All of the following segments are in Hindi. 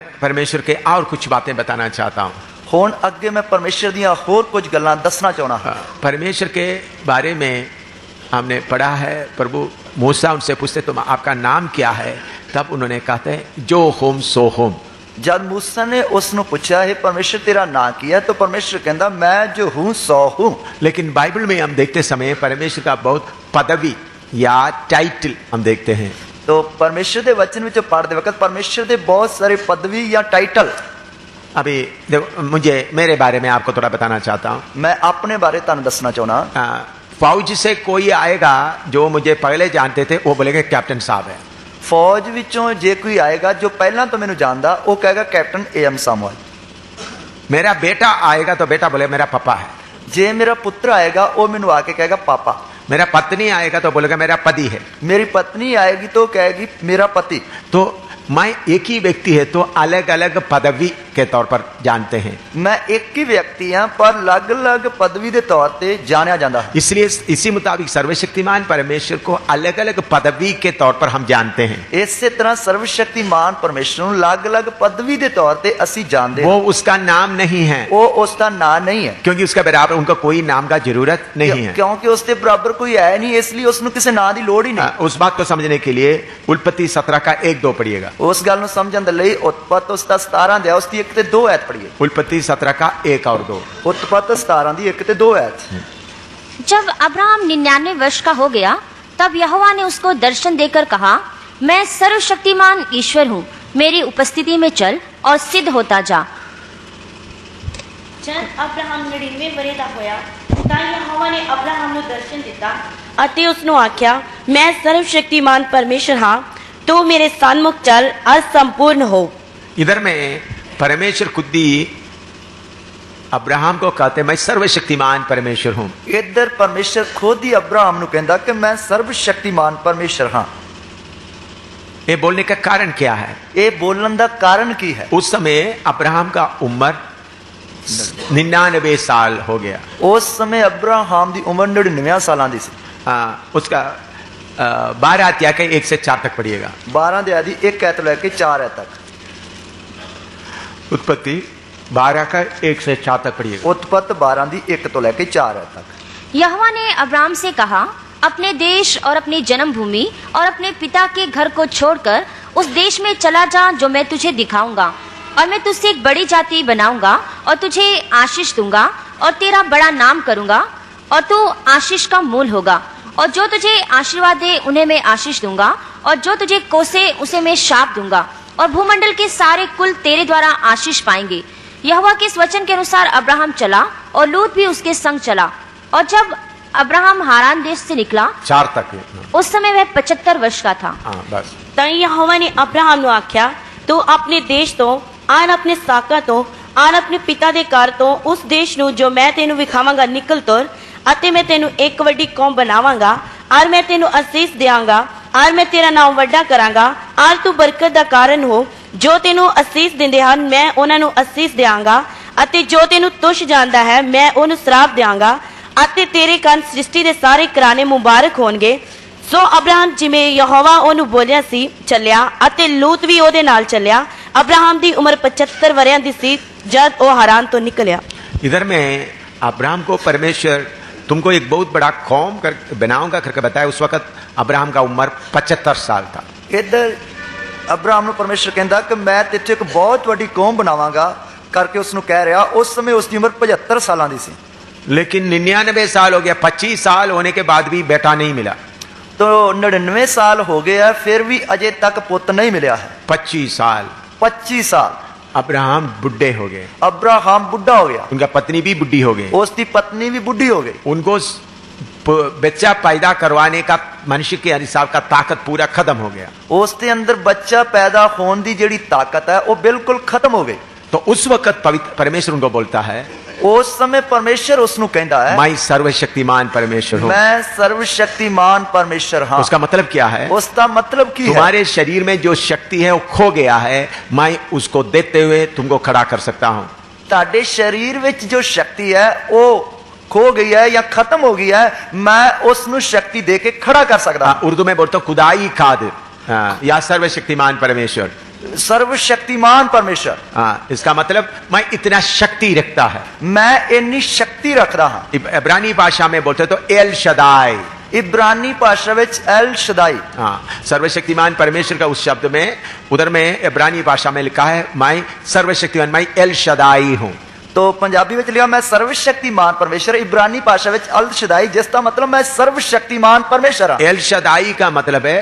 परमेश्वर के और कुछ बातें बताना चाहता हूँ। हुण अगे मैं परमेश्वर दियां होर कुछ गल्लां दसना चाहना हां। परमेश्वर के बारे में हमने पढ़ा है, प्रभु मूसा उनसे पूछते तुम आपका नाम क्या है, तब उन्होंने कहते हैं जो होम सो होम। जब मूसा ने उसनु पूछा है परमेश्वर तेरा नाम क्या है, तो परमेश्वर कहता मैं जो हूं सो हूं। लेकिन बाइबल में हम देखते समय परमेश्वर का बहुत पदवी या टाइटल हम देखते हैं। तो परमेश्वर के वचन में पढ़ते वक्त परमेश्वर के बहुत सारे पदवी या टाइटल। अभी देखो, मुझे मेरे बारे में आपको थोड़ा बताना चाहता हूँ। मैं अपने बारे तुहानू दसना चाहना। फौज से कोई आएगा जो मुझे पहले जानते थे, वो बोलेगा कैप्टन साहब है। फौज विचों जे कोई आएगा जो पहला तो मैनू जानदा, वो कहेगा कैप्टन एम सामुअल। मेरा बेटा आएगा तो बेटा बोले मेरा पापा है। जे मेरा पुत्र आएगा वो मैनू आके कहेगा पापा। मेरा पत्नी आएगा तो बोलेगा मेरा पति है। मेरी पत्नी आएगी तो कहेगी मेरा पति। तो मैं एक ही व्यक्ति है तो अलग अलग पदवी के तौर पर जानते हैं। मैं एक ही व्यक्ति हां पर अलग अलग पदवी के तौर पे जाना जाता है। इसलिए इसी मुताबिक सर्वशक्तिमान परमेश्वर को अलग अलग पदवी के तौर पर हम जानते हैं। इसी तरह सर्वशक्तिमान परमेश्वर को अलग अलग पदवी के तौर पे असी जानते हैं। वो उसका नाम नहीं है, वो उसका नाम नहीं है, क्योंकि उसके बराबर उनको कोई नाम का जरूरत नहीं है, क्योंकि उसके बराबर कोई है नहीं, इसलिए उसनु किसी नाम की लोड़ ही नहीं। उस बात को समझने के लिए उत्पत्ति 17 का 1-2 पढ़िएगा। उस गल समझने के लिए उत्पत्ति उसका 17 दिया उसकी 1 से 2 आयत पढ़िए। उत्पत्ति 17 का 1 और 2। उत्पत्ति 17 की 1 से 2 आयत। जब अब्राहम 99 वर्ष का हो गया तब यहोवा ने उसको दर्शन देकर कहा, मैं सर्वशक्तिमान ईश्वर हूँ, मेरी उपस्थिति में चल और सिद्ध होता जा। जब अब्राहम 99 वर्ष का होया ਤਾਂ ਯਹੋਵਾ ਨੇ ਅਬਰਾਹਮ ਨੂੰ ਦਰਸ਼ਨ ਦਿੱਤਾ ਅਤੇ ਉਸ ਨੂੰ ਆਖਿਆ, ਮੈਂ ਸਰਵਸ਼ਕਤੀਮਾਨ ਪਰਮੇਸ਼ਰ ਹਾਂ, तू मेरे सन्मुख चल और संपूर्ण हो। इधर में परमेश्वर खुद ही अब्राहम को कहते मैं सर्वशक्तिमान परमेश्वर हूं। इधर परमेश्वर खुद ही अब्राहम को कहता कि मैं सर्वशक्तिमान परमेश्वर हां। ये बोलने का कारण क्या है? ये बोलने का कारण की है? उस समय अब्राहम का उम्र 99 साल हो गया। उस समय अब्राहम की उम्र 99 साल की सी। उसका 12 अध्याय के 1 से 4 तक पढ़िएगा। 12 अध्याय 1 आयत लेके 4 आयत तक। उत्पत्ति 12 का 1 से 4 तक पढ़िएगा। उत्पत्ति 12 की 1 तो लेके 4 आयत तक। यहोवा ने अब्राहम से कहा, अपने देश और अपनी जन्मभूमि और अपने पिता के घर को छोड़कर उस देश में चला जा जो मैं तुझे दिखाऊंगा, और मैं तुझसे एक बड़ी जाति बनाऊंगा और तुझे आशीष दूंगा और तेरा बड़ा नाम करूंगा और तू आशीष का मूल होगा, और जो तुझे आशीर्वाद दे उन्हें मैं आशीष दूंगा, और जो तुझे कोसे उसे मैं शाप दूंगा, और भूमंडल के सारे कुल तेरे द्वारा आशीष पाएंगे। यहोवा के इस वचन के अनुसार अब्राहम चला और लूत भी उसके संग चला। और जब अब्राहम हारान देश से निकला 4 तक उस समय वह 75 वर्ष का था। बस। तई यहोवा ने अब्राहम ਨੂੰ ਆਖਿਆ, तू अपने देश तो आन अपने साका तो आन अपने पिता दे घर तो उस देश ਨੂੰ जो मैं तेनू विखावांगा निकल तुर, ਅਤੇ मैं तेनू एक वड्डी कौम बनावांगा, और मैं तेनू आशीष देवांगा, और मैं तेरा नाम वड्डा करांगा, और तू बरकत दा कारण हो। जो तेनू आशीष दिंदे हन मैं उन्हां नू आशीष देवांगा, ਅਤੇ जो तेनू तुछ जांदा है मैं उहनू श्राप देवांगा, ਅਤੇ तेरे कान सृष्टि दे सारे घराने मुबारक होणगे। सो अब्राहम जिवें यहोवा ओनू बोलिया सी चलिया, ਅਤੇ लूत भी ओहदे नाल चलिया। अब्राहम दी उम्र 75 वरियां दी सी जद ओ हारान तो निकलिया। इधर में अब्राहम को परमेश्वर तुमको एक बहुत बड़ा कौम कर बनाऊंगा करके बताया। उस वक्त अब्राहम का उम्र 75 साल था। इधर अब्राहम को परमेश्वर कहता कि मैं तेरे एक बहुत बड़ी कौम बनावांगा करके उसनु कह रहा। उस समय उसकी उम्र 75 साल की सी। लेकिन 99 साल हो गया, 25 साल होने के बाद भी बेटा नहीं मिला। तो 99 साल हो गया फिर भी अजय तक पुत्र नहीं मिला है। 25 साल अब्राहम बुढ़े हो गए। अब्राहम बुढ़ा हो गया। उनका पत्नी भी बुढ़ी हो गई। उसकी पत्नी भी बुढ़ी हो गई। उनको बच्चा पैदा करवाने का मनुष्य के हिसाब का ताकत पूरा खत्म हो गया। उसके अंदर बच्चा पैदा होने की जी ताकत है वो बिल्कुल खत्म हो गई। तो उस वक्त परमेश्वर उनको बोलता है, उस समय परमेश्वर उसनु कहता है मैं सर्वशक्तिमान परमेश्वर हूँ। मैं सर्वशक्तिमान परमेश्वर हाँ। उसका मतलब क्या है? उसका मतलब की तुम्हारे शरीर में जो शक्ति है वो खो गया है, मैं उसको देते हुए तुमको खड़ा कर सकता हूँ। ताड़े शरीर विच जो शक्ति है वो खो गई है या खत्म हो गई है, मैं उसनु शक्ति दे के खड़ा कर सकता। उर्दू में बोलता हूँ खुदाई खाद या सर्वशक्तिमान परमेश्वर। सर्वशक्तिमान परमेश्वर। हाँ, इसका मतलब मैं इतना शक्ति रखता है। मैं इन्नी शक्ति रखदा हां। इब्रानी भाषा में बोलते तो एल शदाई, इब्रानी भाषा विच एल शदाई। हाँ, सर्वशक्तिमान परमेश्वर का उस शब्द में उधर में इब्रानी भाषा में लिखा है मैं सर्वशक्तिमान, मैं एल शदाई हूं। तो पंजाबी में लिखा मैं सर्वशक्तिमान परमेश्वर, इब्रानी भाषा विच अल शदाई, जिसका मतलब मैं सर्वशक्तिमान परमेश्वर हां। एल शदाई का मतलब है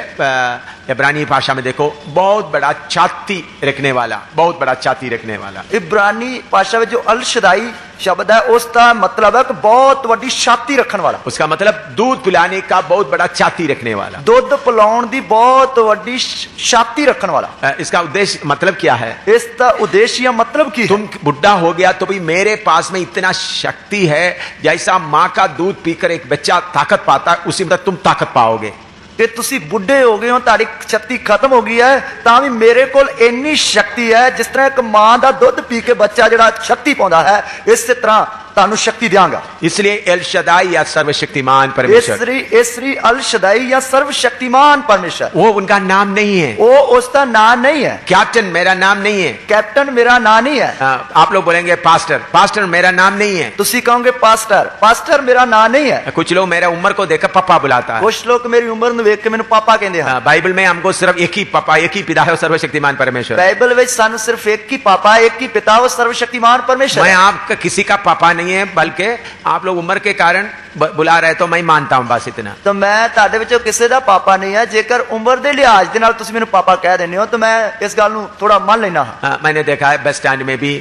इब्रानी भाषा में देखो बहुत बड़ा छाती रखने वाला, बहुत बड़ा छाती रखने वाला। इब्रानी भाषा में जो अल शदाई शब्द है उसका मतलब है कि बहुत बड़ी छाती रखने वाला। उसका मतलब दूध पिलाने का बहुत बड़ा छाती रखने वाला, दूध पिलाउण दी बहुत बड़ी छाती रखने वाला। इसका उद्देश्य मतलब क्या है? इसका उद्देश्य या मतलब की तुम बुढ़ा हो गया तो भी मेरे पास में इतना शक्ति है, जैसा माँ का दूध पीकर एक बच्चा ताकत पाता है उसी मतलब तुम ताकत पाओगे। कि तुसी बुढ़े हो गए हो, ताड़ी शक्ति खत्म हो गई है, ता भी मेरे कोल इन्नी शक्ति है जिस तरह एक मां दा दुध पी के बच्चा जिहड़ा शक्ति पाउंदा है, इस तरह तानु शक्ति दियांगा। इसलिए एल शदाई या सर्वशक्तिमान परमेश्वर, इसरी अल शदाई या सर्वशक्तिमान परमेश्वर, वो उनका नाम नहीं है, वो उसका नाम नहीं है। कैप्टन मेरा नाम नहीं है, कैप्टन मेरा नाम नहीं है। आप लोग बोलेंगे पास्टर, पास्टर मेरा नाम नहीं है। तुसी कहोगे पास्टर, पास्टर मेरा नाम नहीं है। कुछ लोग मेरा उम्र को देखकर पापा बुलाता है, कुछ लोग मेरी उम्र ਨੂੰ ਵੇਖ ਕੇ ਮੈਨੂੰ पापा कहते हैं। बाइबल में हमको सिर्फ एक ही पापा, एक ही पिता है, सर्वशक्तिमान परमेश्वर। बाइबल में सानू सिर्फ एक ही पापा, एक ही पिता, वो सर्वशक्तिमान परमेश्वर। मैं आपका किसी का पापा नहीं है, बल्कि आप लोग उम्र के कारण बुला रहे तो मैं मानता हूं, बस इतना। तो मैं ਤੁਹਾਡੇ ਵਿੱਚੋਂ ਕਿਸੇ ਦਾ ਪਾਪਾ ਨਹੀਂ ਹੈ, ਜੇਕਰ उम्र ਦੇ ਲਿਹਾਜ਼ ਦੇ ਨਾਲ ਤੁਸੀਂ ਮੈਨੂੰ ਪਾਪਾ ਕਹਿ ਦਿੰਦੇ ਹੋ तो मैं इस ਗੱਲ ਨੂੰ थोड़ा मान लेना हां। मैंने देखा है बस स्टैंड में भी,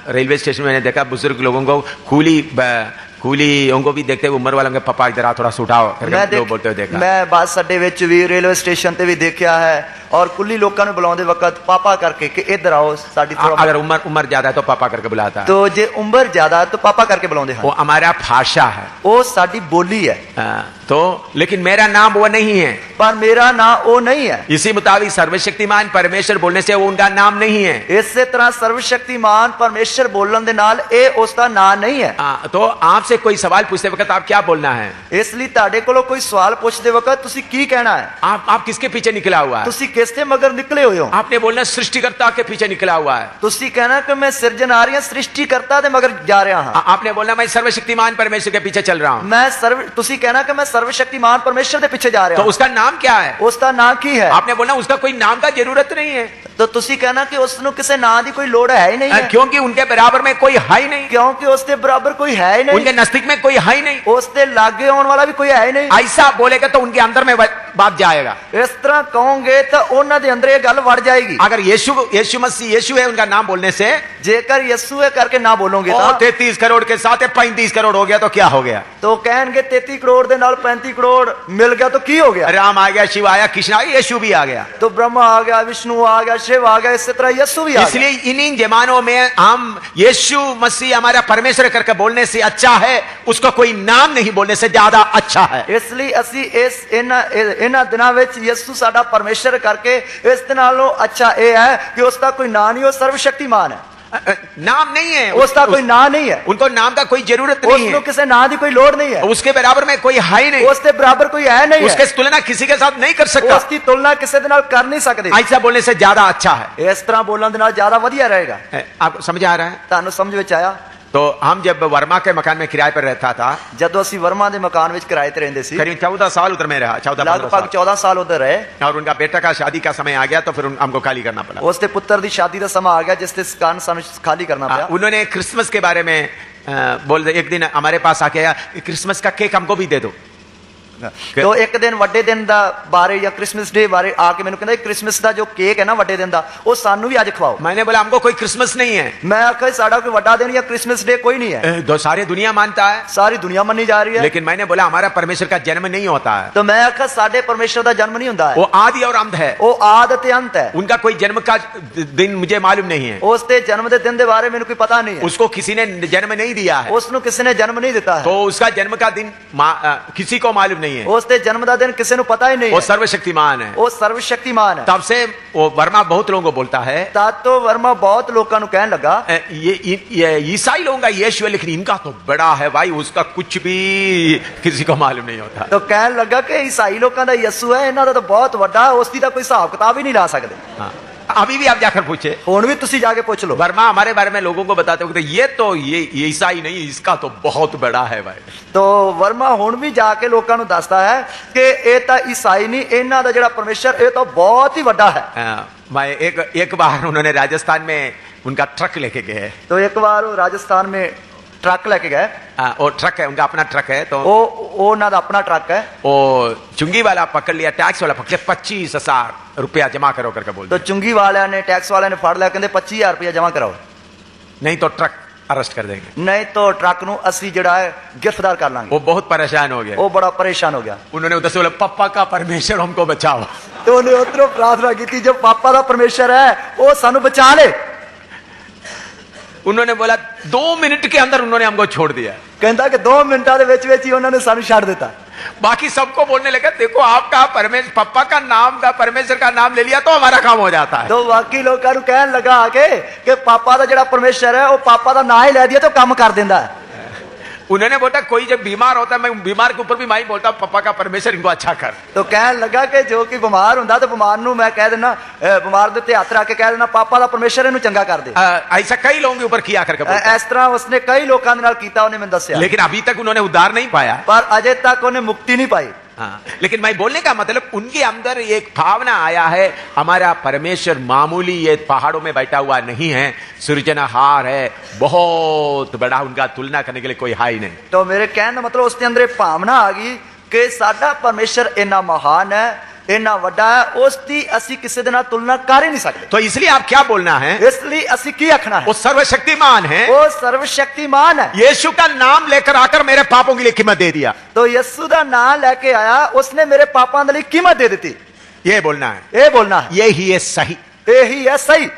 रेलवे स्टेशन में मैंने देखा बुजुर्ग लोगों को उनको भी देखते हुए उम्र वालों के पापा इधर आ थोड़ा सुठाओ करके लोग बोलते हुए देखा। मैं बस अड्डे विच भी रेलवे स्टेशन ते भी देखा है और कुल्ली लोगों ने बुलाते वक्त पापा करके कि इधर आओ साडी थोड़ा। अगर उम्र ज्यादा है तो पापा करके बुलाता है, तो जे उम्र ज्यादा है तो पापा करके बुलाते हैं। वो हमारा भाषा है, वो साडी बोली है। तो लेकिन मेरा नाम वो नहीं है, पर मेरा नाम वो नहीं है। इसी मुताबिक सर्वशक्तिमान परमेश्वर बोलने से वो उनका नाम नहीं है। इसी तरह सर्वशक्तिमान परमेश्वर बोलने दे नाल ए उसका नाम नहीं है। तो आपसे कोई सवाल पूछते वक्त आप क्या बोलना है? इसलिए ताड़े कोलो कोई सवाल पूछते वक्त तुसी की कहना है? आप किसके पीछे निकला हुआ है? तुसी किससे मगर निकले हुए हो? आपने बोलना सृष्टिकर्ता के पीछे निकला हुआ है। तुसी कहना कि मैं सृजनहार या सृष्टिकर्ता दे मगर जा रहा हूं। आपने बोलना मैं सर्वशक्तिमान परमेश्वर के पीछे चल रहा हूं। तुसी कहना कि मैं सर्वशक्तिमान परमेश्वर के पीछे जा रहा हूं। तो उसका नाम क्या है? उसका नाम की है? आपने बोलना उसका कोई नाम का जरूरत नहीं है। तो तुसी कहना कि उसनु किसी नाम की कोई लोड़ है ही नहीं है, क्योंकि उनके बराबर में कोई है ही नहीं, क्योंकि उसके बराबर कोई है ही नहीं, उनके नजदीक में कोई है ही नहीं, उसके लागे आने वाला भी कोई है ही नहीं। ऐसा बोलेगा तो उनके अंदर में बात जाएगा। इस तरह कहोगे तो उन्होंने अंदर ये गल बढ़ जाएगी। अगर यीशु मसीह यीशु है उनका नाम बोलने से, जेकर यीशु है करके ना बोलोगे तो 33 करोड़ के साथ 35 करोड़ हो गया तो क्या हो गया? तो कहेंगे 33 करोड़ के नाल 35 करोड़ मिल गया तो की हो गया? राम आ गया, शिव आया, कृष्ण आ गया, यीशु भी आ गया। तो ब्रह्मा आ गया, विष्णु आ गया, शिव आ गया, इसी तरह यीशु भी आ गया। इसलिए इन जमानों में हम यीशु मसीह हमारा परमेश्वर करके बोलने से अच्छा है, उसको कोई नाम नहीं बोलने से ज्यादा अच्छा है। इसलिए असी इस इन दिनों में यीशु साडा परमेश्वर करके इस दिन नालों अच्छा ये है कि उसका कोई नाम नहीं, वो सर्वशक्तिमान है। नाम नहीं है उसका कोई नाम नहीं है, उनको नाम का कोई जरूरत नहीं है, किसी नाम की कोई लोड़ नहीं है, उसके बराबर में कोई है नहीं, उसके बराबर कोई है नहीं, उसके तुलना किसी के साथ नहीं कर सकता, उसकी तुलना किसी के नाल कर नहीं सकते। ऐसा बोलने से ज्यादा अच्छा है, इस तरह बोलने के नाल ज्यादा बढ़िया रहेगा। आपको समझ आ रहा है? तानु समझ में आया? तो हम जब वर्मा के मकान में किराए पर रहता था, जब असी वर्मा के मकान में किराए पर रहते सी, करीब 14 साल उधर में रहा, लगभग 14 साल उधर रहे, और उनका बेटा का शादी का समय आ गया तो फिर हमको खाली करना पड़ा। उसके पुत्र की शादी का समय आ गया जिसके कारण सानू खाली करना पड़ा। उन्होंने क्रिसमस के बारे में बोल एक दिन हमारे पास आके क्रिसमस का केक हमको भी दे दो। तो एक दिन वड्डे दिन दा बारे या क्रिसमस डे बारे आके मैंने कहंदा क्रिसमस दा जो केक है ना वड्डे दिन दा वो सानू भी आज खवाओ। मैंने बोला हमको कोई क्रिसमस नहीं है। मैं आखा साडा कोई वड्डा दिन या क्रिसमस डे कोई नहीं है। सारी दुनिया मानता है, सारी दुनिया मानी जा रही है, लेकिन मैंने बोला हमारा परमेश्वर का जन्म नहीं होता है। तो मैं आखा साडे परमेश्वर का जन्म नहीं होता है, वो आदि और अंत है, वो आदि ते अंत है। उनका कोई जन्म का दिन मुझे मालूम नहीं है, उसके जन्म के दिन के बारे में कोई पता नहीं है, उसको किसी ने जन्म नहीं दिया है, उसनु किसी ने जन्म नहीं देता है, तो उसका जन्म का दिन किसी को मालूम नहीं है, उसके जन्म का दिन किसी को पता ही नहीं। वो सर्वशक्तिमान है, वो सर्वशक्तिमान है। तब से वो वर्मा बहुत लोगों को बोलता है, तब तो वर्मा बहुत लोगों को कहने लगा ये ईसाई लोगों का यीशु है, लेकिन इनका तो बड़ा है भाई, उसका कुछ भी किसी को मालूम नहीं होता। तो कहने लगा कि ईसाई लोगों का यीशु है, इन्हां दा तो बहुत बड़ा, उसकी तो कोई हिसाब किताब ही नहीं ला सकते। हाँ, अभी भी आप जाकर पूछे, हुण भी तुसी जाके पूछ लो। वर्मा हमारे बारे में लोगों को बताते हो ये तो ये ईसाई नहीं, इसका तो बहुत बड़ा है भाई। तो वर्मा हुण भी जाके लोगों को दसदा है कि ये तो ईसाई नहीं, इन्हां दा जिहड़ा परमेश्वर ये तो बहुत ही बड़ा है। मैं एक बार उन्होंने राजस्थान में उनका ट्रक लेके गए, तो एक बार वो राजस्थान में ट्रक लेके गए। वो ट्रक है, उनका अपना ट्रक है, तो वो ना अपना ट्रक है। वो चुंगी वाला पकड़ लिया, टैक्स वाला पकड़ लिया, 25,000 रुपया जमा करो करके बोल। तो चुंगी वाले ने, टैक्स वाले ने फड़ लिया, कहते 25,000 रुपया जमा कराओ, नहीं तो ट्रक अरेस्ट कर देंगे, नहीं तो ट्रक नू असी जिहड़ा है गिरफ्तार कर लांगे। वो बहुत परेशान हो गया, वो बड़ा परेशान हो गया। उन्होंने उधर से बोला पप्पा का परमेश्वर हमको बचाओ, तो उन्हें उधरों प्रार्थना की थी जो पापा का परमेश्वर है वो सानू बचा ले। उन्होंने बोला 2 मिनट के अंदर उन्होंने हमको छोड़ दिया, कहता कि 2 मिनटा दे विच विच ही उन्होंने सानू छाड़ देता। बाकी सबको बोलने लगा देखो आपका परमेश्वर, पप्पा का नाम का परमेश्वर का नाम ले लिया तो हमारा काम हो जाता है। तो बाकी लोगों को कहने लगा आके कि पापा का जिहड़ा परमेश्वर है वो पापा का नाम ही ले दिया तो काम कर देता है। उन्होंने बोला कोई जब बीमार होता है, मैं बीमार के ऊपर भी मैं ही बोलता हूं पापा का परमेश्वर इनको अच्छा कर। तो कहने लगा कि जो कि बीमार होता तो बीमार नू मैं कह देना, बीमार दे उत्ते हथ रख के कह देना पापा का परमेश्वर इनू चंगा कर दे। ऐसा कई लोगों के ऊपर किया करके इस तरह उसने कई लोगों के नाल कीता, उन्हें मैंने दस्या, लेकिन अभी तक उन्होंने उद्धार नहीं पाया, पर अजय तक उन्हें मुक्ति नहीं पाई। हाँ, लेकिन मैं बोलने का मतलब उनके अंदर एक भावना आया है, हमारा परमेश्वर मामूली ये पहाड़ों में बैठा हुआ नहीं है, सृजनहार है, बहुत बड़ा, उनका तुलना करने के लिए कोई है ही नहीं। तो मेरे कहने का मतलब उसके अंदर भावना आ गई कि साडा परमेश्वर इन्ना महान है, इन्ना वड्डा है, उसकी असी किसी दे नाल तुलना कर ही नहीं सकते। तो इसलिए आप क्या बोलना है, इसलिए असी की आखना है, वो सर्वशक्तिमान है, वो सर्वशक्तिमान है। यीशु का नाम लेकर आकर मेरे पापों के लिए कीमत दे दिया, तो यीशु का नाम लेके आया, उसने मेरे पापों के लिए कीमत दे दी। ये बोलना है, ये बोलना है, यही है सही, यही है सही।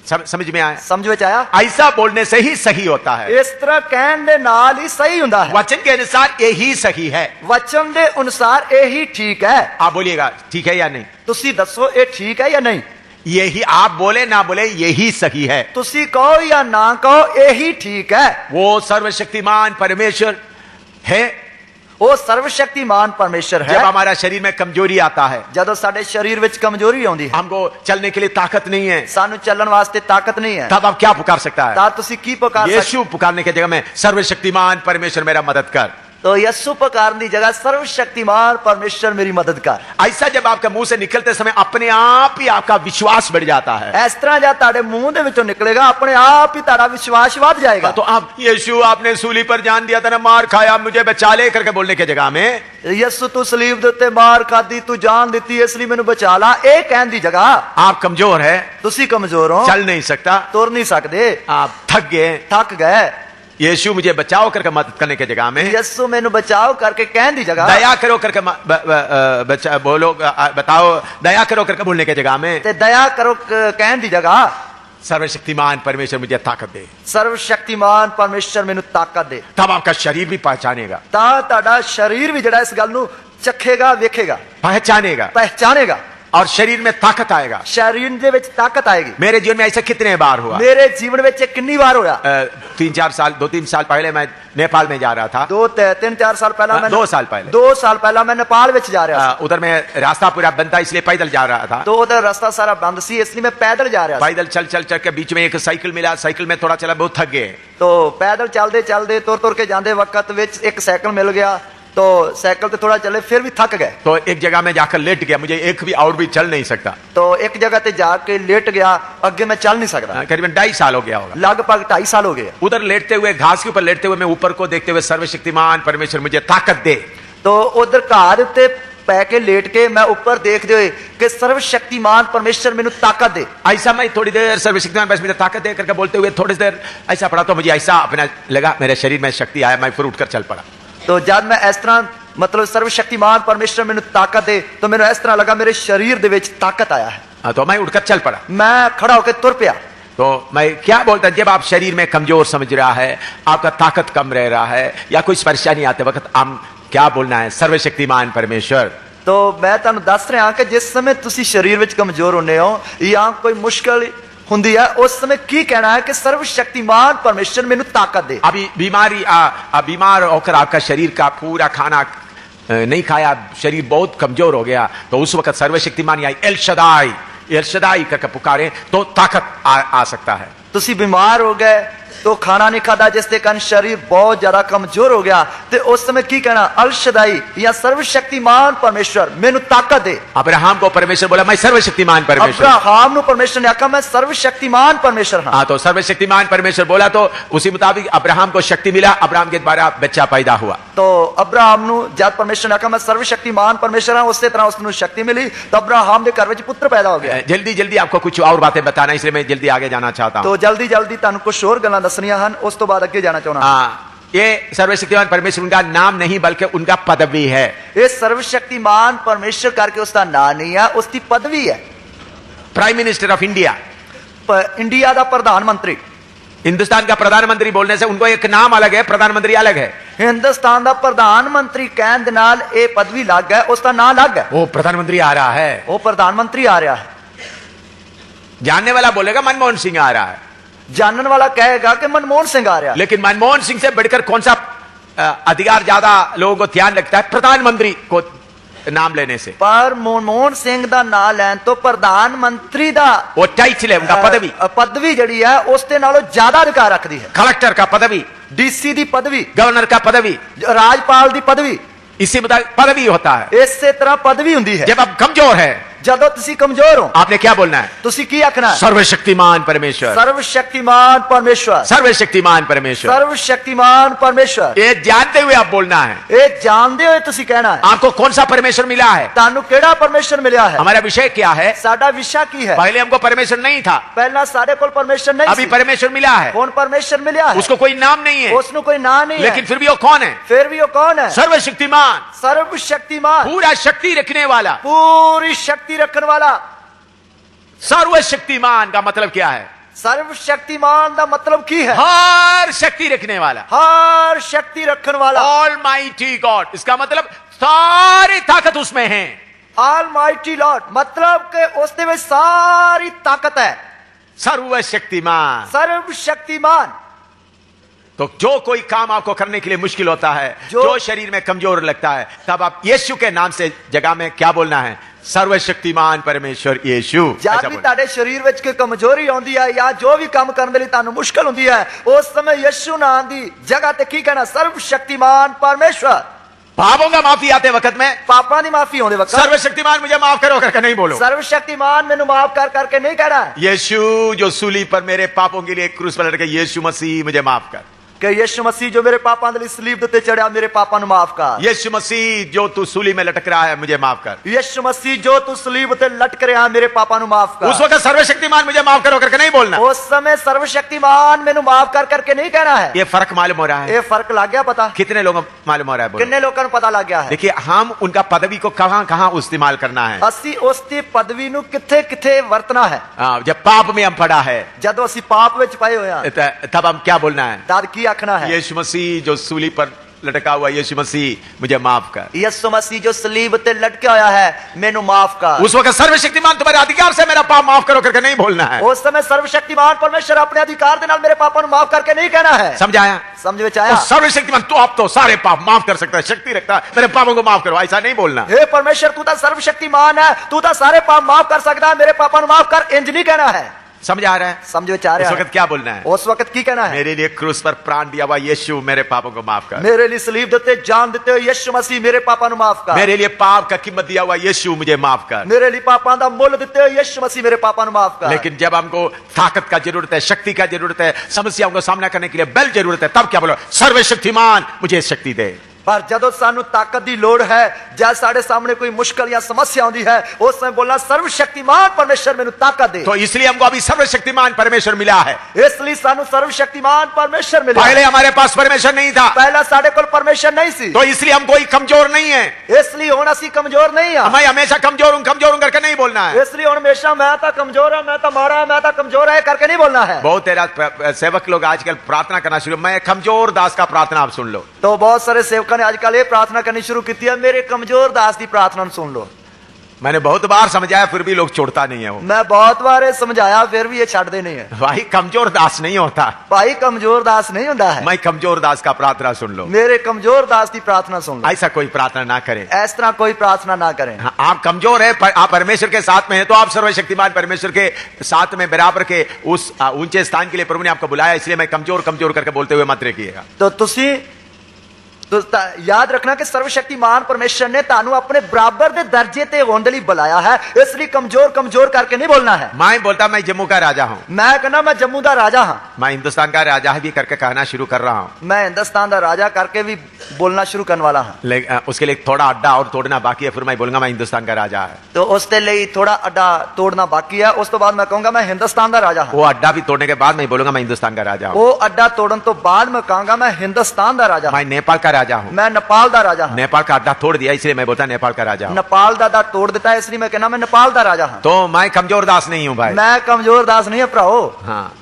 समझ में आया? समझ में आया? ऐसा बोलने से ही सही होता है, इस तरह कहने दे नाल ही सही हुंदा है। वचन के अनुसार यही सही है, वचन के अनुसार यही ठीक है। आप बोलिएगा ठीक है या नहीं, तुसी दसो ये ठीक है या नहीं। यही आप बोले ना बोले यही सही है, तुसी कहो या ना कहो यही ठीक है। वो सर्वशक्तिमान परमेश्वर है, वो सर्वशक्तिमान परमेश्वर है। जब हमारा शरीर में कमजोरी आता है, जब साडे शरीर विच कमजोरी आउंदी है, हमको चलने के लिए ताकत नहीं है, सानू चलने वास्ते ताकत नहीं है, तब आप क्या पुकार सकता है? तब तुसी की पुकार यीशु पुकारने की जगह में सर्वशक्तिमान परमेश्वर मेरा मदद कर। तो यीशु पुकारने की जगह सर्वशक्तिमान परमेश्वर मेरी मदद कर। ऐसा जब आपके मुंह से निकलते समय अपने आप ही आपका विश्वास बढ़ जाता है। इस तरह जब ताड़े मुंह दे विचों निकलेगा अपने आप ही ताड़ा विश्वास बढ़ जाएगा। तो आप यीशु आपने सूली पर जान दिया था ना, मार खाया, मुझे बचा ले करके बोलने की जगह में यीशु तू सलीब दे उत्ते मार खादी, तू जान दी, इसलिए मैनू बचा ला, ए कहने दी जगह आप कमजोर है, तुसी कमजोर हो, चल नहीं सकता, तुर नहीं सकते, आप थक गए, यीशु मुझे बचाओ करके मदद करने की जगह में यीशु मैनू बचाओ करके कहने दी जगह, दया करो करके बोलो, बताओ दया करो करके बोलने की जगह में ते दया करो कहने दी जगह सर्वशक्तिमान परमेश्वर मुझे ताकत दे, सर्वशक्तिमान परमेश्वर मैनू ताकत दे। तब आपका शरीर भी पहचानेगा, ताड़ा शरीर भी जड़ा इस गल नू चखेगा, वेखेगा, पहचानेगा और शरीर में ताकत आएगा, शरीर दे विच ताकत आएगी। मेरे जीवन में ऐसा कितने बार हुआ, मेरे जीवन में कितनी बार होया। 2-3 साल पहले मैं नेपाल में जा रहा था, 2-3-4 साल पहला मैं 2 साल पहले मैं नेपाल में जा रहा था। उधर में रास्ता पूरा बंद था, इसलिए पैदल जा रहा था। तो उधर रास्ता सारा बंद सी, इसलिए मैं पैदल जा रहा था। पैदल चल के बीच में एक साइकिल मिला, साइकिल में थोड़ा चला, बहुत थक गए। तो पैदल चलते तुर के जाते वक्त विच एक साइकिल मिल गया, तो साइकिल पे थोड़ा चले, फिर भी थक गए। तो एक जगह में जाकर लेट गया, मुझे एक भी और भी चल नहीं सकता, तो एक जगह पे जाके लेट गया, अगे मैं चल नहीं सकता। करीबन 2.5 साल हो गया होगा, लगभग 2.5 साल हो गए। उधर लेटते हुए, घास के ऊपर लेटते हुए, मैं ऊपर को देखते हुए सर्वशक्तिमान परमेश्वर मुझे ताकत दे। तो उधर घास उत्ते पै के लेट के मैं ऊपर देखते हुए कि सर्वशक्तिमान परमेश्वर मैनू ताकत दे। ऐसा मैं थोड़ी देर सर्वशक्तिमान परमेश्वर मुझे ताकत दे करके बोलते हुए थोड़ी देर ऐसा पड़ा, तो मुझे ऐसा अपना लगा, मेरे शरीर में शक्ति आया, मैं फिर उठकर चल पड़ा। तो जब मैं इस तरह मतलब सर्वशक्तिमान परमेश्वर मैनू ताकत दे, तो मैनू इस तरह लगा मेरे शरीर दे विच ताकत आया है। तो मैं उठकर चल पड़ा, मैं खड़ा होकर तुर पिया। तो मैं क्या बोलता, जब आप शरीर में कमजोर समझ रहा है, आपका ताकत कम रह रहा है, या कोई परेशानी आते वक्त आप क्या बोलना है, सर्वशक्तिमान परमेश्वर। तो मैं तुहानू दस रहा कि जिस समय तुसी शरीर विच कमजोर होने हो या कोई मुश्किल हुंदी है, उस समय की कहना है कि सर्वशक्तिमान परमेश्वर मैनू ताकत दे। अभी बीमार होकर आपका शरीर का पूरा खाना नहीं खाया, शरीर बहुत कमजोर हो गया, तो उस वक्त सर्वशक्तिमान या एल शदाई एल शदाई करके पुकारें तो ताकत आ सकता है। ਤੁਸੀਂ ਬਿਮਾਰ ਹੋ ਗਏ तो खाना नहीं खाता जिसके कारण शरीर बहुत ज्यादा कमजोर हो गया, तो उस समय की कहना, अल शदाई या सर्वशक्तिमान परमेश्वर मैनू ताकत दे। अब्राहम को परमेश्वर बोला मैं सर्वशक्तिमान परमेश्वर। अब्राहम नु परमेश्वर ने आखा मैं सर्वशक्तिमान परमेश्वर हां। तो सर्वशक्तिमान परमेश्वर बोला तो उसी मुताबिक अब्राहम को शक्ति मिला, अब्राहम के द्वारा बच्चा पैदा हुआ। तो अब्राहम नु जब परमेश्वर ने आखा मैं सर्वशक्तिमान परमेश्वर हां, उसी तरह उसनु शक्ति मिली, तो अब्राहम के घर में पुत्र पैदा हो गया। जल्दी जल्दी आपको कुछ और बातें बताना, इसलिए मैं जल्दी आगे जाना चाहता हूं। तो जल्दी जल्दी तुहानू कुछ और गल्लां दसनियां हन, उस तो बाद अगे जाना चाहना। ये सर्वशक्तिमान परमेश्वर उनका नाम नहीं बल्कि उनका पदवी है। ये सर्वशक्तिमान परमेश्वर करके उसका नाम नहीं है, उसकी पदवी है। Prime minister of India, India का प्रधानमंत्री। हिंदुस्तान का प्रधानमंत्री बोलने से उनको एक नाम अलग है, प्रधानमंत्री अलग है। हिंदुस्तान का प्रधानमंत्री कहने दे नाल ये पदवी अलग है, उसका नाम अलग है। वो प्रधानमंत्री आ रहा है, वो प्रधानमंत्री आ रहा है। जानने वाला बोलेगा मनमोहन सिंह आ रहा है, जानने वाला कहेगा कि मनमोहन सिंह आ रहा है। लेकिन मनमोहन सिंह से बढ़कर कौन सा अधिकार ज्यादा लोगों को ध्यान रखता है? प्रधानमंत्री को नाम लेने से। पर मनमोहन सिंह का नाम लैन तो प्रधानमंत्री का वो टाइटल है, उनका पदवी, पदवी जड़ी है उसके नालों ज्यादा अधिकार रखती है। कलेक्टर का पदवी, डीसी की पदवी, गवर्नर का पदवी, राजपाल की पदवी, इसी मुताबिक पदवी होता है। इसी तरह पदवी होती है। जब आप कमजोर है, जदों तुसी कमजोर हो, आपने क्या बोलना है? तुसी की आखना है? सर्वशक्तिमान परमेश्वर, सर्वशक्तिमान परमेश्वर, सर्वशक्तिमान परमेश्वर, सर्वशक्तिमान परमेश्वर। ये जानते हुए आप बोलना है, ये जानते हुए तुसी कहना है। आपको कौन सा परमेश्वर मिला है? तानू केड़ा परमेश्वर मिला है? हमारा विषय क्या है? साडा विषय की है? पहले हमको परमेश्वर नहीं था, पहला सारे को परमेश्वर नहीं, अभी परमेश्वर मिला है। कौन परमेश्वर मिला है? उसको कोई नाम नहीं है, उसको कोई नाम नहीं है, लेकिन फिर भी वो कौन है? फिर भी वो कौन है? सर्वशक्तिमान, सर्वशक्तिमान, पूरा शक्ति रखने वाला, पूरी शक्ति रखने वाला। सर्वशक्तिमान का मतलब क्या है? सर्वशक्तिमान का मतलब की है? हर शक्ति रखने वाला, हर शक्ति रखने वाला। ऑलमाइटी गॉड, इसका मतलब सारी ताकत उसमें है। ऑलमाइटी लॉर्ड मतलब के उसके में सारी ताकत है। सर्वशक्तिमान, सर्वशक्तिमान। तो जो कोई काम आपको करने के लिए मुश्किल होता है, जो शरीर में कमजोर लगता है, तब आप यीशु के नाम से जगह में क्या बोलना है? सर्वशक्तिमान परमेश्वर यीशु। जब भी तारे शरीर विच कोई कमजोरी आउंदी है या जो भी काम करने लिए तानू मुश्किल होती है, उस समय यीशु नाम दी जगह ते की कहना? सर्वशक्तिमान परमेश्वर। पापों का माफी आते वक्त में, पापों की माफी होने वक्त सर्वशक्तिमान मुझे माफ करो करके नहीं बोलो, सर्वशक्तिमान मैनू माफ कर करके नहीं कहना है। यीशु जो सूली पर मेरे पापों के लिए क्रूस पर लटके, यीशु मसीह मुझे माफ कर। कि यीशु मसीह जो मेरे पापों के लिए सलीब ते चढ़ा, मेरे पापों ਨੂੰ माफ कर। यीशु मसीह जो तू सूली में लटक रहा है, मुझे माफ कर। यीशु मसीह जो तू सलीब ते लटक रहा है, मेरे पापों ਨੂੰ माफ कर। उस वक्त सर्वशक्तिमान मुझे माफ करो करके नहीं बोलना, उस समय सर्वशक्तिमान मैनू माफ कर करके नहीं कहना है। ये फर्क मालूम हो रहा है? ये फर्क लग गया पता? कितने लोगों को मालूम हो रहा है? कितने लोगों को पता लग गया है? देखिए, हम उनका पदवी को कहां कहां इस्तेमाल करना है। असी उसकी पदवी नु किथे किथे वरतना है। जब पाप में हम पड़ा है, जब असी पाप विच पाए हुए हैं, तब हम क्या बोलना है? तब की आखना है? यीशु मसीह जो सूली पर लटका हुआ, यीशु मसीह मुझे माफ कर। यीशु मसीह जो सलीब ते लटका हुआ है, मैनू माफ कर। उस वक्त सर्वशक्तिमान तुम्हारे अधिकार से मेरा पाप माफ करो करके नहीं बोलना है। उस समय सर्वशक्तिमान परमेश्वर अपने अधिकार दे नाल मेरे पापों को माफ करके नहीं कहना है। समझाया? समझ में आया? सर्वशक्तिमान तो आप तो सारे पाप माफ कर सकता है, शक्ति रखता है, मेरे पापों को माफ करो, ऐसा नहीं बोलना। हे परमेश्वर, तू तो सर्वशक्तिमान है, तू तो सारे पाप माफ कर सकता है, मेरे पापों को माफ कर, इंज नहीं कहना है। समझ आ रहा है? समझ में आ रहा है? उस वक्त क्या बोलना है? उस वक्त की कहना है? मेरे लिए क्रूस पर प्राण दिया हुआ यीशु मेरे पापों को माफ कर। मेरे लिए सलीब देते जान देते हो यीशु मसीह, मेरे पापों को माफ कर। मेरे लिए पाप का कीमत दिया हुआ यीशु मुझे माफ कर। मेरे लिए पापों का मोल देते हो यीशु मसीह, मेरे पापों को माफ कर। लेकिन जब हमको ताकत का जरूरत है, शक्ति का जरूरत है, समस्याओं का सामना करने के लिए बल जरूरत है, तब क्या बोलो? सर्वशक्तिमान मुझे शक्ति दे। पर जदों सानू ताकत की लोड़ है, जब साढ़े सामने कोई मुश्किल या समस्या आती है, उस समय बोलना सर्वशक्तिमान परमेश्वर मैनू ताकत दे। तो इसलिए हमको अभी सर्वशक्तिमान परमेश्वर मिला है, इसलिए सानू सर्वशक्तिमान परमेश्वर मिला। पहले हमारे पास परमेश्वर नहीं था, पहला साढ़े को परमेश्वर नहीं सी, तो इसलिए हम कोई कमजोर नहीं है। इसलिए हुण असीं कमजोर नहीं है। मैं हमेशा कमजोर हूं करके नहीं बोलना है। इसलिए हुण हमेशा मैं तो कमजोर है, मैं तो माड़ा है, मैं तो कमजोर है करके नहीं बोलना है। बहुत तेरा सेवक लोग आजकल प्रार्थना करना शुरू, मैं कमजोर दास का प्रार्थना आप सुन लो। तो बहुत सारे सेवकों ने आजकल ये प्रार्थना करनी शुरू की है, मेरे कमजोर दास की प्रार्थना सुन लो। मैंने बहुत बार समझाया फिर भी लोग छोड़ता नहीं है वो। मैं बहुत बार ये समझाया फिर भी ये छाड़ते नहीं है। भाई कमजोर दास नहीं होता, भाई कमजोर दास नहीं होता है। मैं कमजोर दास का प्रार्थना सुन लो, मेरे कमजोर दास की प्रार्थना सुन लो। ऐसा कोई प्रार्थना ना करें, इस तरह कोई प्रार्थना ना करें। हाँ, आप कमजोर है, आप परमेश्वर के साथ में है तो आप सर्वशक्तिमान परमेश्वर के साथ में बराबर के उस ऊंचे स्थान के लिए प्रभु ने आपको बुलाया, इसलिए मैं कमजोर कमजोर करके बोलते हुए मत रखिएगा। तो तुसी तो याद रखना कि सर्वशक्तिमान परमेश्वर ने तानू अपने बराबर दे दर्जे ते होने के लिए बुलाया है, इसलिए कमजोर कमजोर करके नहीं बोलना है। मैं बोलता मैं जम्मू का राजा हूँ, मैं कहना मैं जम्मू का राजा हाँ, मैं हिंदुस्तान का राजा भी करके कहना शुरू कर रहा हूँ, मैं हिंदुस्तान का राजा करके भी बोलना शुरू करने वाला हूँ। लेकिन उसके लिए थोड़ा अड्डा और तोड़ना बाकी है, फिर मैं बोलूंगा मैं हिंदुस्तान का राजा है। तो उसके लिए थोड़ा अड्डा तोड़ना बाकी है, उस तो बाद मैं कहूंगा मैं हिंदुस्तान का राजा हूँ। वो अड्डा भी तोड़ने के बाद मैं बोलूंगा मैं हिंदुस्तान का राजा हूँ। वो अड्डा तोड़ने तो बाद मैं कहूंगा मैं हिंदुस्तान का राजा। मैं नेपाल का राजा हूँ, मैं नेपाल का राजा हूँ। नेपाल का अड्डा तोड़ दिया इसलिए मैं बोलता नेपाल का राजा हूँ। नेपाल का अड्डा तोड़ देता है इसलिए मैं कहना मैं नेपाल का राजा हूँ। तो मैं कमजोर दास नहीं हूँ भाई, मैं कमजोर दास नहीं है भ्राओ। हाँ,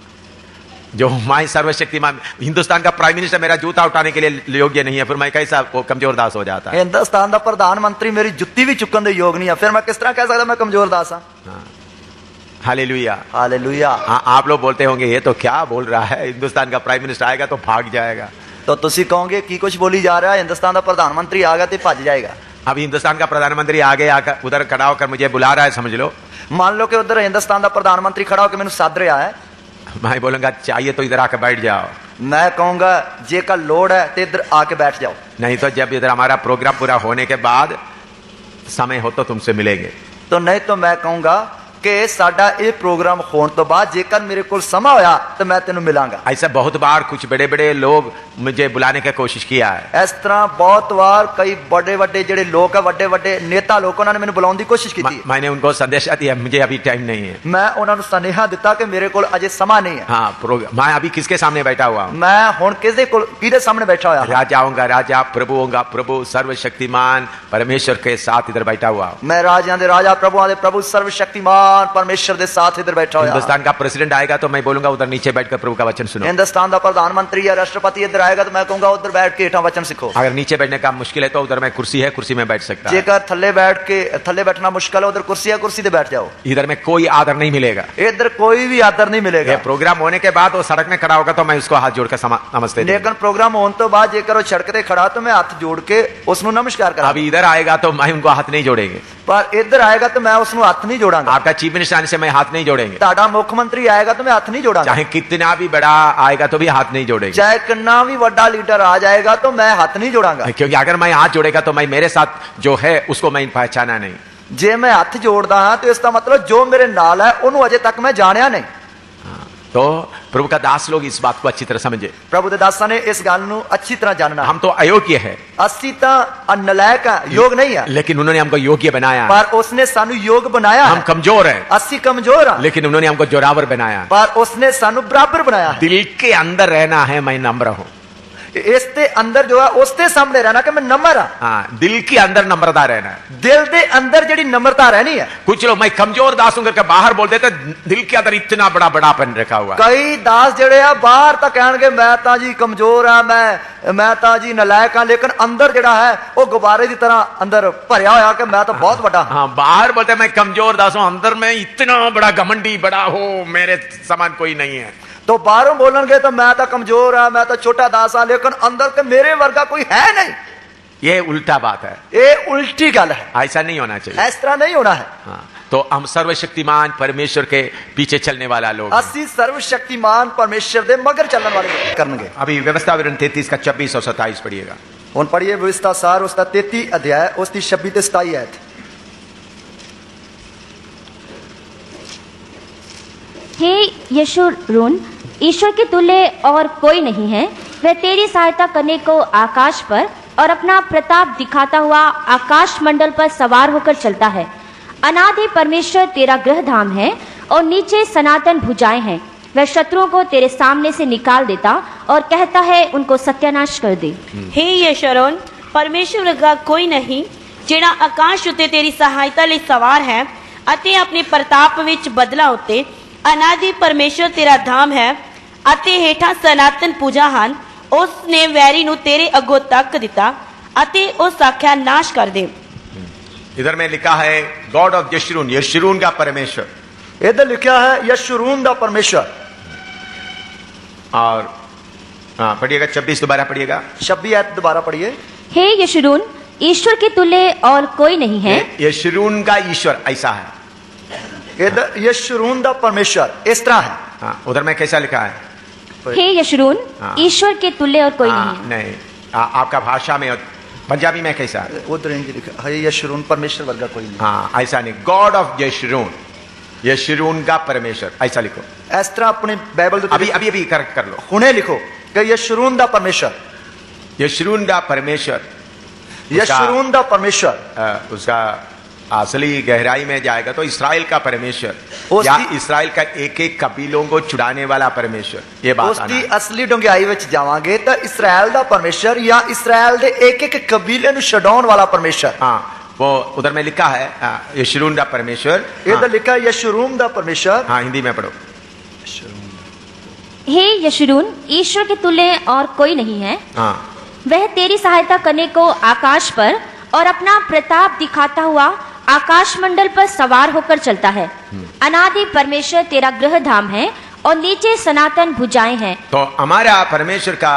जो मैं सर्वशक्तिमान हिंदुस्तान का प्राइम मिनिस्टर मेरा जूता उठाने के लिए योग्य नहीं है, फिर मैं कैसा वो कमजोर दास हो जाता है। हिंदुस्तान का प्रधानमंत्री मेरी जुत्ती भी चुकन दे योग नहीं है, फिर मैं किस तरह कह सकता मैं कमजोर दास हाँ। Hallelujah hallelujah. हाँ, आप लोग बोलते होंगे ये तो क्या बोल रहा है, हिंदुस्तान का प्राइम मिनिस्टर आएगा तो भाग जाएगा। तो तुसी कहोगे की कुछ बोली जा रहा है, हिंदुस्तान का प्रधानमंत्री आ गया तो भज जाएगा। अभी हिंदुस्तान का प्रधानमंत्री आगे आकर उधर खड़ा होकर मुझे बुला रहा है, समझ लो। मान लो कि उधर हिंदुस्तान का प्रधानमंत्री खड़ा होकर मैंने साध रहा है, मैं बोलूंगा चाहिए तो इधर आकर बैठ जाओ। मैं कहूंगा जे का लोड है तो इधर आके बैठ जाओ, नहीं तो जब इधर हमारा प्रोग्राम पूरा होने के बाद समय हो तो तुमसे मिलेंगे। तो नहीं तो मैं कहूंगा कि साडा ये प्रोग्राम होने तो बाद जेकर मेरे को समय होया तो मैं तेन मिलांगा। ऐसा बहुत बार कुछ बड़े बड़े लोग मुझे बुलाने की कोशिश किया है। इस तरह बहुत बार कई बड़े बड़े जेडे लोग है, बड़े बड़े नेता लोग उन्होंने मैंने बुलाने की कोशिश की थी। मैंने उनको संदेश दिया मुझे अभी टाइम नहीं है, मैं उन्होंने सनेहा दिता कि मेरे को अजय समा नहीं है। हाँ, प्रोग्राम मैं अभी किसके सामने बैठा हुआ हूँ, मैं हुण किसके सामने बैठा हुआ, राजाओं का राजा प्रभु होगा प्रभु सर्वशक्तिमान परमेश्वर के साथ इधर बैठा हुआ हूँ। मैं राजा दे राजा प्रभु दे प्रभु सर्वशक्तिमान परमेश्वर दे साथ इधर बैठा हुआ। हिंदुस्तान का प्रेसिडेंट आएगा तो मैं बोलूंगा उधर नीचे बैठकर प्रभु का वचन सुनो। हिंदुस्तान का प्रधानमंत्री या राष्ट्रपति इधर आएगा तो मैं कहूंगा उधर बैठ के हेठा वचन सीखो। अगर नीचे बैठने का मुश्किल है तो उधर में कुर्सी है, कुर्सी में बैठ सकता है। जेकर थल्ले बैठना मुश्किल है उधर कुर्सी है, कुर्सी पे बैठ जाओ। इधर में कोई आदर नहीं मिलेगा, इधर कोई भी आदर नहीं मिलेगा। प्रोग्राम होने के बाद वो सड़क में खड़ा होगा तो मैं उसको हाथ जोड़कर नमस्ते। लेकिन प्रोग्राम होने तो बाद जेकर वो सड़क पे खड़ा तो मैं हाथ जोड़ के उसको नमस्कार करा। अभी इधर आएगा तो मैं उनको हाथ नहीं जोड़ेंगे, पर इधर आएगा तो मैं उसको हाथ नहीं जोड़ांगा। आपका चीफ मिनिस्टर आने से मैं हाथ नहीं जोड़ेंगे, ताड़ा मुख्यमंत्री आएगा तो मैं हाथ नहीं जोड़ांगा। चाहे कितना भी बड़ा आएगा तो भी हाथ नहीं जोड़ेंगे, चाहे कितना भी बड़ा लीडर आ जाएगा तो मैं हाथ नहीं जोड़ांगा। क्योंकि अगर मैं हाथ जोड़ेगा तो मैं मेरे साथ जो है उसको मैं पहचाना नहीं। जे मैं हाथ जोड़दा हां तो इसका मतलब जो मेरे नाल है उन्होंने अजे तक मैं जानिया नहीं। तो प्रभु का दास लोग इस बात को अच्छी तरह समझे। प्रभु के दासा ने इस गल नू अच्छी तरह जानना। हम तो अयोग्य है, अस्सी तो नलायक है, योग नहीं है, लेकिन उन्होंने हमको योग्य बनाया। पर उसने सानू योग बनाया। हम कमजोर है, अस्सी कमजोर है, लेकिन उन्होंने हमको जोरावर बनाया। पर उसने सानू बराबर बनाया। दिल के अंदर रहना है मैं नम्र हूं, इसके अंदर जो है उसके सामने रहना कि मैं नम्र हां। हाँ, दिल के अंदर नम्रता रहना है। दिल के अंदर जेडी नम्रता रहनी है। कुछ लोग मैं कमजोर दास हूं करके बाहर बोल देते, दिल के अंदर इतना बड़ा बड़ापन रखा हुआ। कई दास जेड़े आ बाहर तो कहणगे मैं ता जी कमजोर हां, मैं ता जी नलायक हां, लेकिन अंदर जेड़ा है वो गुब्बारे की तरह अंदर भरया होया कि मैं तो बहुत बड़ा। हाँ, बाहर बोलते मैं कमजोर दास हूं, अंदर में इतना बड़ा घमंडी बड़ा हो, मेरे समान कोई नहीं है। तो बाहरों बोलेंगे तो मैं तो कमजोर हां, मैं तो छोटा दास हां, लेकिन अंदर के मेरे वर्गा कोई है नहीं। ये उल्टा बात है, ये उल्टी गल है। ऐसा नहीं होना चाहिए, इस तरह नहीं होना है। हाँ, तो हम सर्वशक्तिमान परमेश्वर के पीछे चलने वाला लोग, अस्सी सर्वशक्तिमान परमेश्वर दे मगर चलने वाले करनगे। अभी व्यवस्था विवरण 33 का 24 और 27 पढ़िएगा। हुन पढ़िए व्यवस्था सार उसका 33 अध्याय उसकी 26 से 27 आयत। हे यशूरून, ईश्वर के तुल्य और कोई नहीं है। वह तेरी सहायता करने को आकाश पर और अपना प्रताप दिखाता हुआ आकाश मंडल पर सवार होकर चलता है। अनादि परमेश्वर तेरा गृह धाम है और नीचे सनातन भुजाएं हैं। वह शत्रुओं को तेरे सामने से निकाल देता और कहता है उनको सत्यानाश कर दे। हे यशूरून, परमेश्वर का कोई नहीं जेड़ा आकाश उते तेरी सहायता ले सवार है अते अपने प्रताप विच बदला उते। अनादि परमेश्वर तेरा धाम है अते हेठा सनातन पूजा हन। उसने वैरी नू तेरे अगों तक दिता अते उस आख्या नाश कर दे। इधर में लिखा है गॉड ऑफ यशरून, यशरून का परमेश्वर। इधर लिखा है यशरून दा परमेश्वर। और पढ़िएगा 26 दोबारा पढ़िएगा। 26 आयत दोबारा पढ़िए। हे यशरून, ईश्वर के तुल्य और कोई नहीं है। यशरून का ईश्वर ऐसा है। इधर यशरून दा परमेश्वर इस तरह है। हाँ, उधर में कैसा लिखा है? हे यशरून, ईश्वर के तुल्य और कोई नहीं है। नहीं, आपका भाषा में पंजाबी में कैसा है? उधर लिखा है यशरून परमेश्वर वर्गा कोई नहीं। हाँ, ऐसा नहीं, गॉड ऑफ यशरून, यशरून का परमेश्वर ऐसा लिखो। इस तरह अपने बाइबल अभी करेक्ट कर लो। हुने लिखो कि यशरून दा परमेश्वर, यशरून का परमेश्वर, यशरून दा परमेश्वर। उसका असली गहराई में जाएगा तो इसराइल का परमेश्वर, या इसराइल का एक एक कबीलों को छुड़ाने वाला परमेश्वर, ये बात उसकी असली डुंगाई विच जावांगे तो इसराइल दा परमेश्वर या इसराइल दे एक एक कबीले नु छडाउण वाला परमेश्वर। हाँ, वो उधर में लिखा है यशरून दा परमेश्वर। इधर लिखा है यशरून दा परमेश्वर। हाँ, हिंदी में पढ़ो। हे यशरून, ईश्वर के तुल्य और कोई नहीं है। हाँ, वह तेरी सहायता करने को आकाश पर और अपना प्रताप दिखाता हुआ आकाश मंडल पर सवार होकर चलता है। अनादि परमेश्वर तेरा गृह धाम है और नीचे सनातन भुजाएं हैं। तो हमारा परमेश्वर का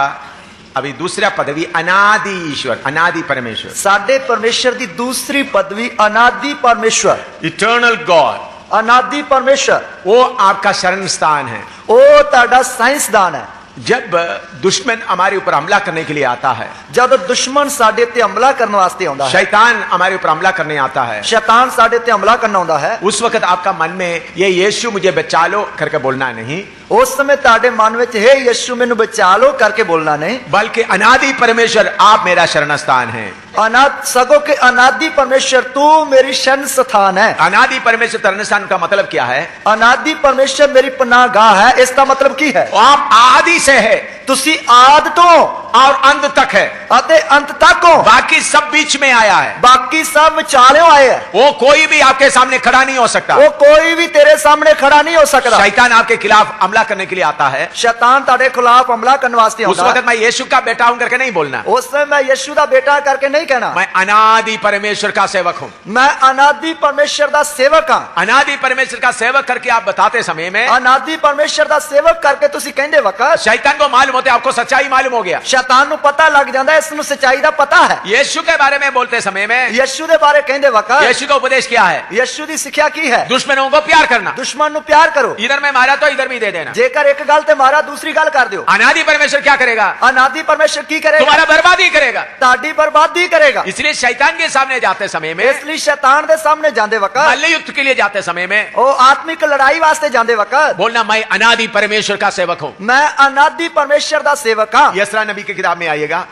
अभी दूसरा पदवी अनादि ईश्वर, अनादि परमेश्वर। साडे परमेश्वर दी दूसरी पदवी अनादि परमेश्वर, इटर्नल गॉड, अनादि परमेश्वर। वो आपका शरण स्थान है, वो ताड़ा साइंसदान है। जब दुश्मन हमारे ऊपर हमला करने के लिए आता है, जब दुश्मन साडे ते हमला करने वास्ते आंदा है, शैतान हमारे ऊपर हमला करने आता है, शैतान साडे ते हमला करना आंदा है, उस वक्त आपका मन में ये यीशु मुझे बचा लो करके बोलना नहीं। उस समय ताडे मन विच हे यीशु मैनू बचा लो करके बोलना नहीं, बल्कि अनादि परमेश्वर आप मेरा शरण स्थान है। अनाद सगो के अनादि परमेश्वर तू मेरी शरण स्थान है। अनादि परमेश्वर शरण स्थान का मतलब क्या है? अनादि परमेश्वर मेरी पनाहगाह है। इसका मतलब की है? आप आदि से है, तुसी आद तो और अंत तक है, अते अंत तक हो। बाकी सब बीच में आया है, बाकी सब विचाले आए है। वो कोई भी आपके सामने खड़ा नहीं हो सकता, वो कोई भी तेरे सामने खड़ा नहीं हो सकता। शैतान आपके खिलाफ हमला करने के लिए आता है, शैतान तारे खिलाफ हमला करने वास्ते उस वक्त मैं यीशु का बेटा हूं करके नहीं बोलना, उस समय मैं यीशु का बेटा करके नहीं कहना, मैं अनादि परमेश्वर का सेवक हूं। मैं अनादि परमेश्वर का सेवक हां। अनादि परमेश्वर का सेवक करके आप बताते समय में, अनादि परमेश्वर का सेवक करके तुसी कहंदे वक्त शैतान को मालूम होते, आपको सच्चाई मालूम हो गया, शैतान नु पता लग जाता है, इसनु सच्चाई दा पता है। यीशु के बारे में बोलते समय में, यीशु के बारे कहंदे वक्त यीशु का उपदेश क्या है? यीशु दी शिक्षा की है? दुश्मनों को प्यार करना, दुश्मन नु प्यार करो। इधर में मारा तो इधर भी दे देना। जेकर एक गल ते मारा दूसरी गल कर दियो। अनादि परमेश्वर क्या करेगा? अनादि परमेश्वर की करेगा? तुम्हारा बर्बादी करेगा, ताड़ी बर्बादी करेगा। इसलिए शैतान के सामने जाते समय में, इसलिए शैतान के सामने जाते वक्त, मल्लयुद्ध के लिए जाते समय में, ओ आत्मिक लड़ाई वास्ते जाते वक्त बोलना मैं अनादि परमेश्वर का सेवक हूं। मैं अनादि परमेश्वर का सेवक हां। यजरा नबी की किताब में आइएगा,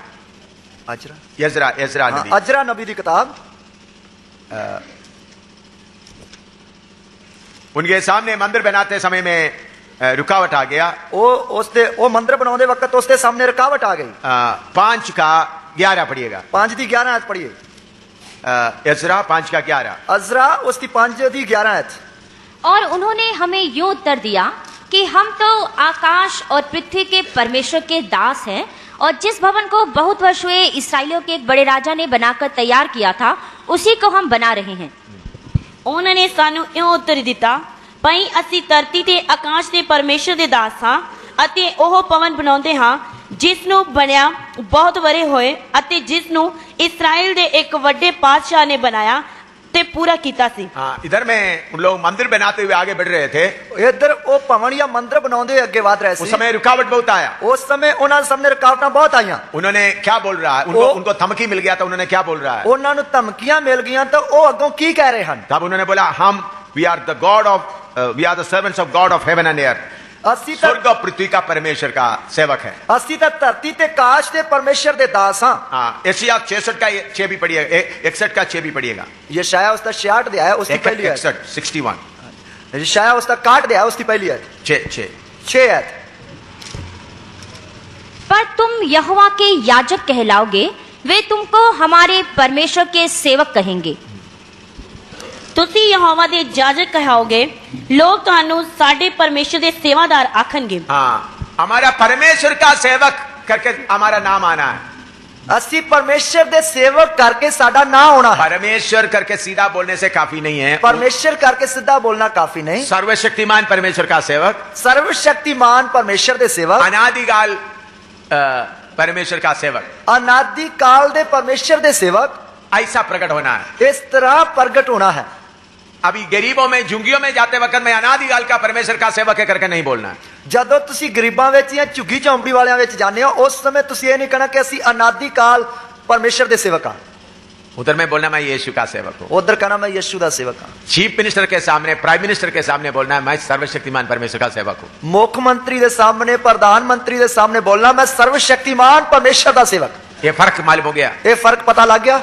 यजरा नबी, अजरा नबी की किताब। उनके सामने मंदिर बनाते समय में रुकावट आ गया। वो मंदिर बनाते वक्त उसके सामने रुकावट आ गई। 5 का 11 पढ़िएगा। 5 दी 11 आयत पढ़िए। यजरा 5 का 11। अजरा उसकी 5 दी 11 आयत। और उन्होंने हमें यूं उत्तर दिया कि हम तो आकाश और पृथ्वी के परमेश्वर के दास हैं, और जिस भवन को बहुत वर्ष हुए इसराइलियों के एक बड़े राजा ने बनाकर तैयार किया था, उसी को हम बना रहे हैं। ਉਹਨਾਂ ਨੇ ਸਾਨੂੰ ਇਉਂ ਉੱਤਰ ਦਿੱਤਾ, ਭਈ ਅਸੀਂ ਧਰਤੀ ਤੇ ਆਕਾਸ਼ ਦੇ ਪਰਮੇਸ਼ਰ ਦੇ ਦਾਸ ਹਾਂ ਅਤੇ ਉਹ ਭਵਨ ਬਣਾਉਂਦੇ ਹਾਂ ਜਿਸ ਨੂੰ ਬਣਿਆ ਬਹੁਤ ਵਰੇ ਹੋਏ ਅਤੇ ਜਿਸ ਨੂੰ ਇਸਰਾਇਲ ਦੇ ਇੱਕ ਵੱਡੇ ਪਾਤਸ਼ਾਹ ਨੇ ਬਣਾਇਆ ते पूरा कीता सी। इधर में उन लोग मंदिर बनाते हुए आगे बढ़ रहे थे। इधर वो भवन या मंदिर बनाते हुए आगे बढ़ रहे थे। उस समय रुकावट बहुत आया। उस समय उन्होंने सामने रुकावटें बहुत आईं। उन्होंने क्या बोल रहा है? उनको धमकी मिल गया था। उन्होंने क्या बोल रहा है? उन्होंने धमकियां मिल गई तो वो अगों की कह रहे हैं? तब उन्होंने बोला हम we are the servants of God of heaven and air. स्वर्ग और पृथ्वी का परमेश्वर का सेवक है। असी तो धरती ते काश के परमेश्वर दे दास हां। यशायाह 66 का 6 भी पढ़िएगा, 61 का 6 भी पढ़िएगा। यशायाह उसका 66 दिया है, उसकी पहली है 61। यशायाह उसका काट दिया है, उसकी पहली है 6 है। पर तुम यहोवा के याजक कहलाओगे, वे तुमको हमारे परमेश्वर के सेवक कहेंगे। ਤੁਸੀਂ ਯਹੋਵਾ ਦੇ ਜਾਜਕ ਕਹਾਓਗੇ, ਲੋਕ ਤੁਹਾਨੂੰ ਸਾਡੇ ਪਰਮੇਸ਼ਰ ਦੇ ਸੇਵਾਦਾਰ ਆਖਣਗੇ। हाँ, हमारा परमेश्वर का सेवक करके हमारा नाम आना है। ਅਸੀਂ परमेश्वर ਦੇ सेवक करके साडा ना होना है। परमेश्वर करके सीधा बोलने से काफी नहीं है। परमेश्वर करके सीधा बोलना काफी नहीं। सर्वशक्तिमान परमेश्वर का सेवक, सर्वशक्तिमान परमेश्वर दे सेवक, अनादिकाल परमेश्वर का सेवक, अनादि काल दे परमेश्वर दे सेवक, ऐसा प्रकट होना है। इस तरह प्रकट होना है। अभी गरीबों में, झुंगियों में जाते वक्त में अनादिकाल का परमेश्वर का सेवक है करके नहीं बोलना है। ਜਦੋਂ ਤੁਸੀਂ ਗਰੀਬਾਂ ਵਿੱਚ ਜਾਂ ਝੁੱਗੀ ਝੌਂਪੜੀ ਵਾਲਿਆਂ ਵਿੱਚ ਜਾਂਦੇ ਹੋ ਉਸ ਸਮੇਂ ਤੁਸੀਂ ਇਹ ਨਹੀਂ ਕਹਿਣਾ ਕਿ ਅਸੀਂ ਅਨਾਦਿ ਕਾਲ ਪਰਮੇਸ਼ਰ ਦੇ ਸੇਵਕ ਹਾਂ। उधर में बोलना मैं यीशु का सेवक हूं। उधर कहना मैं यीशु का सेवक हां। चीफ मिनिस्टर के सामने, प्राइम मिनिस्टर के सामने बोलना है मैं सर्वशक्तिमान परमेश्वर का सेवक हूं। मुख्यमंत्री के सामने, प्रधानमंत्री के सामने बोलना मैं सर्वशक्तिमान परमेश्वर का सेवक। ये फर्क मालूम हो गया? ये फर्क पता लग गया?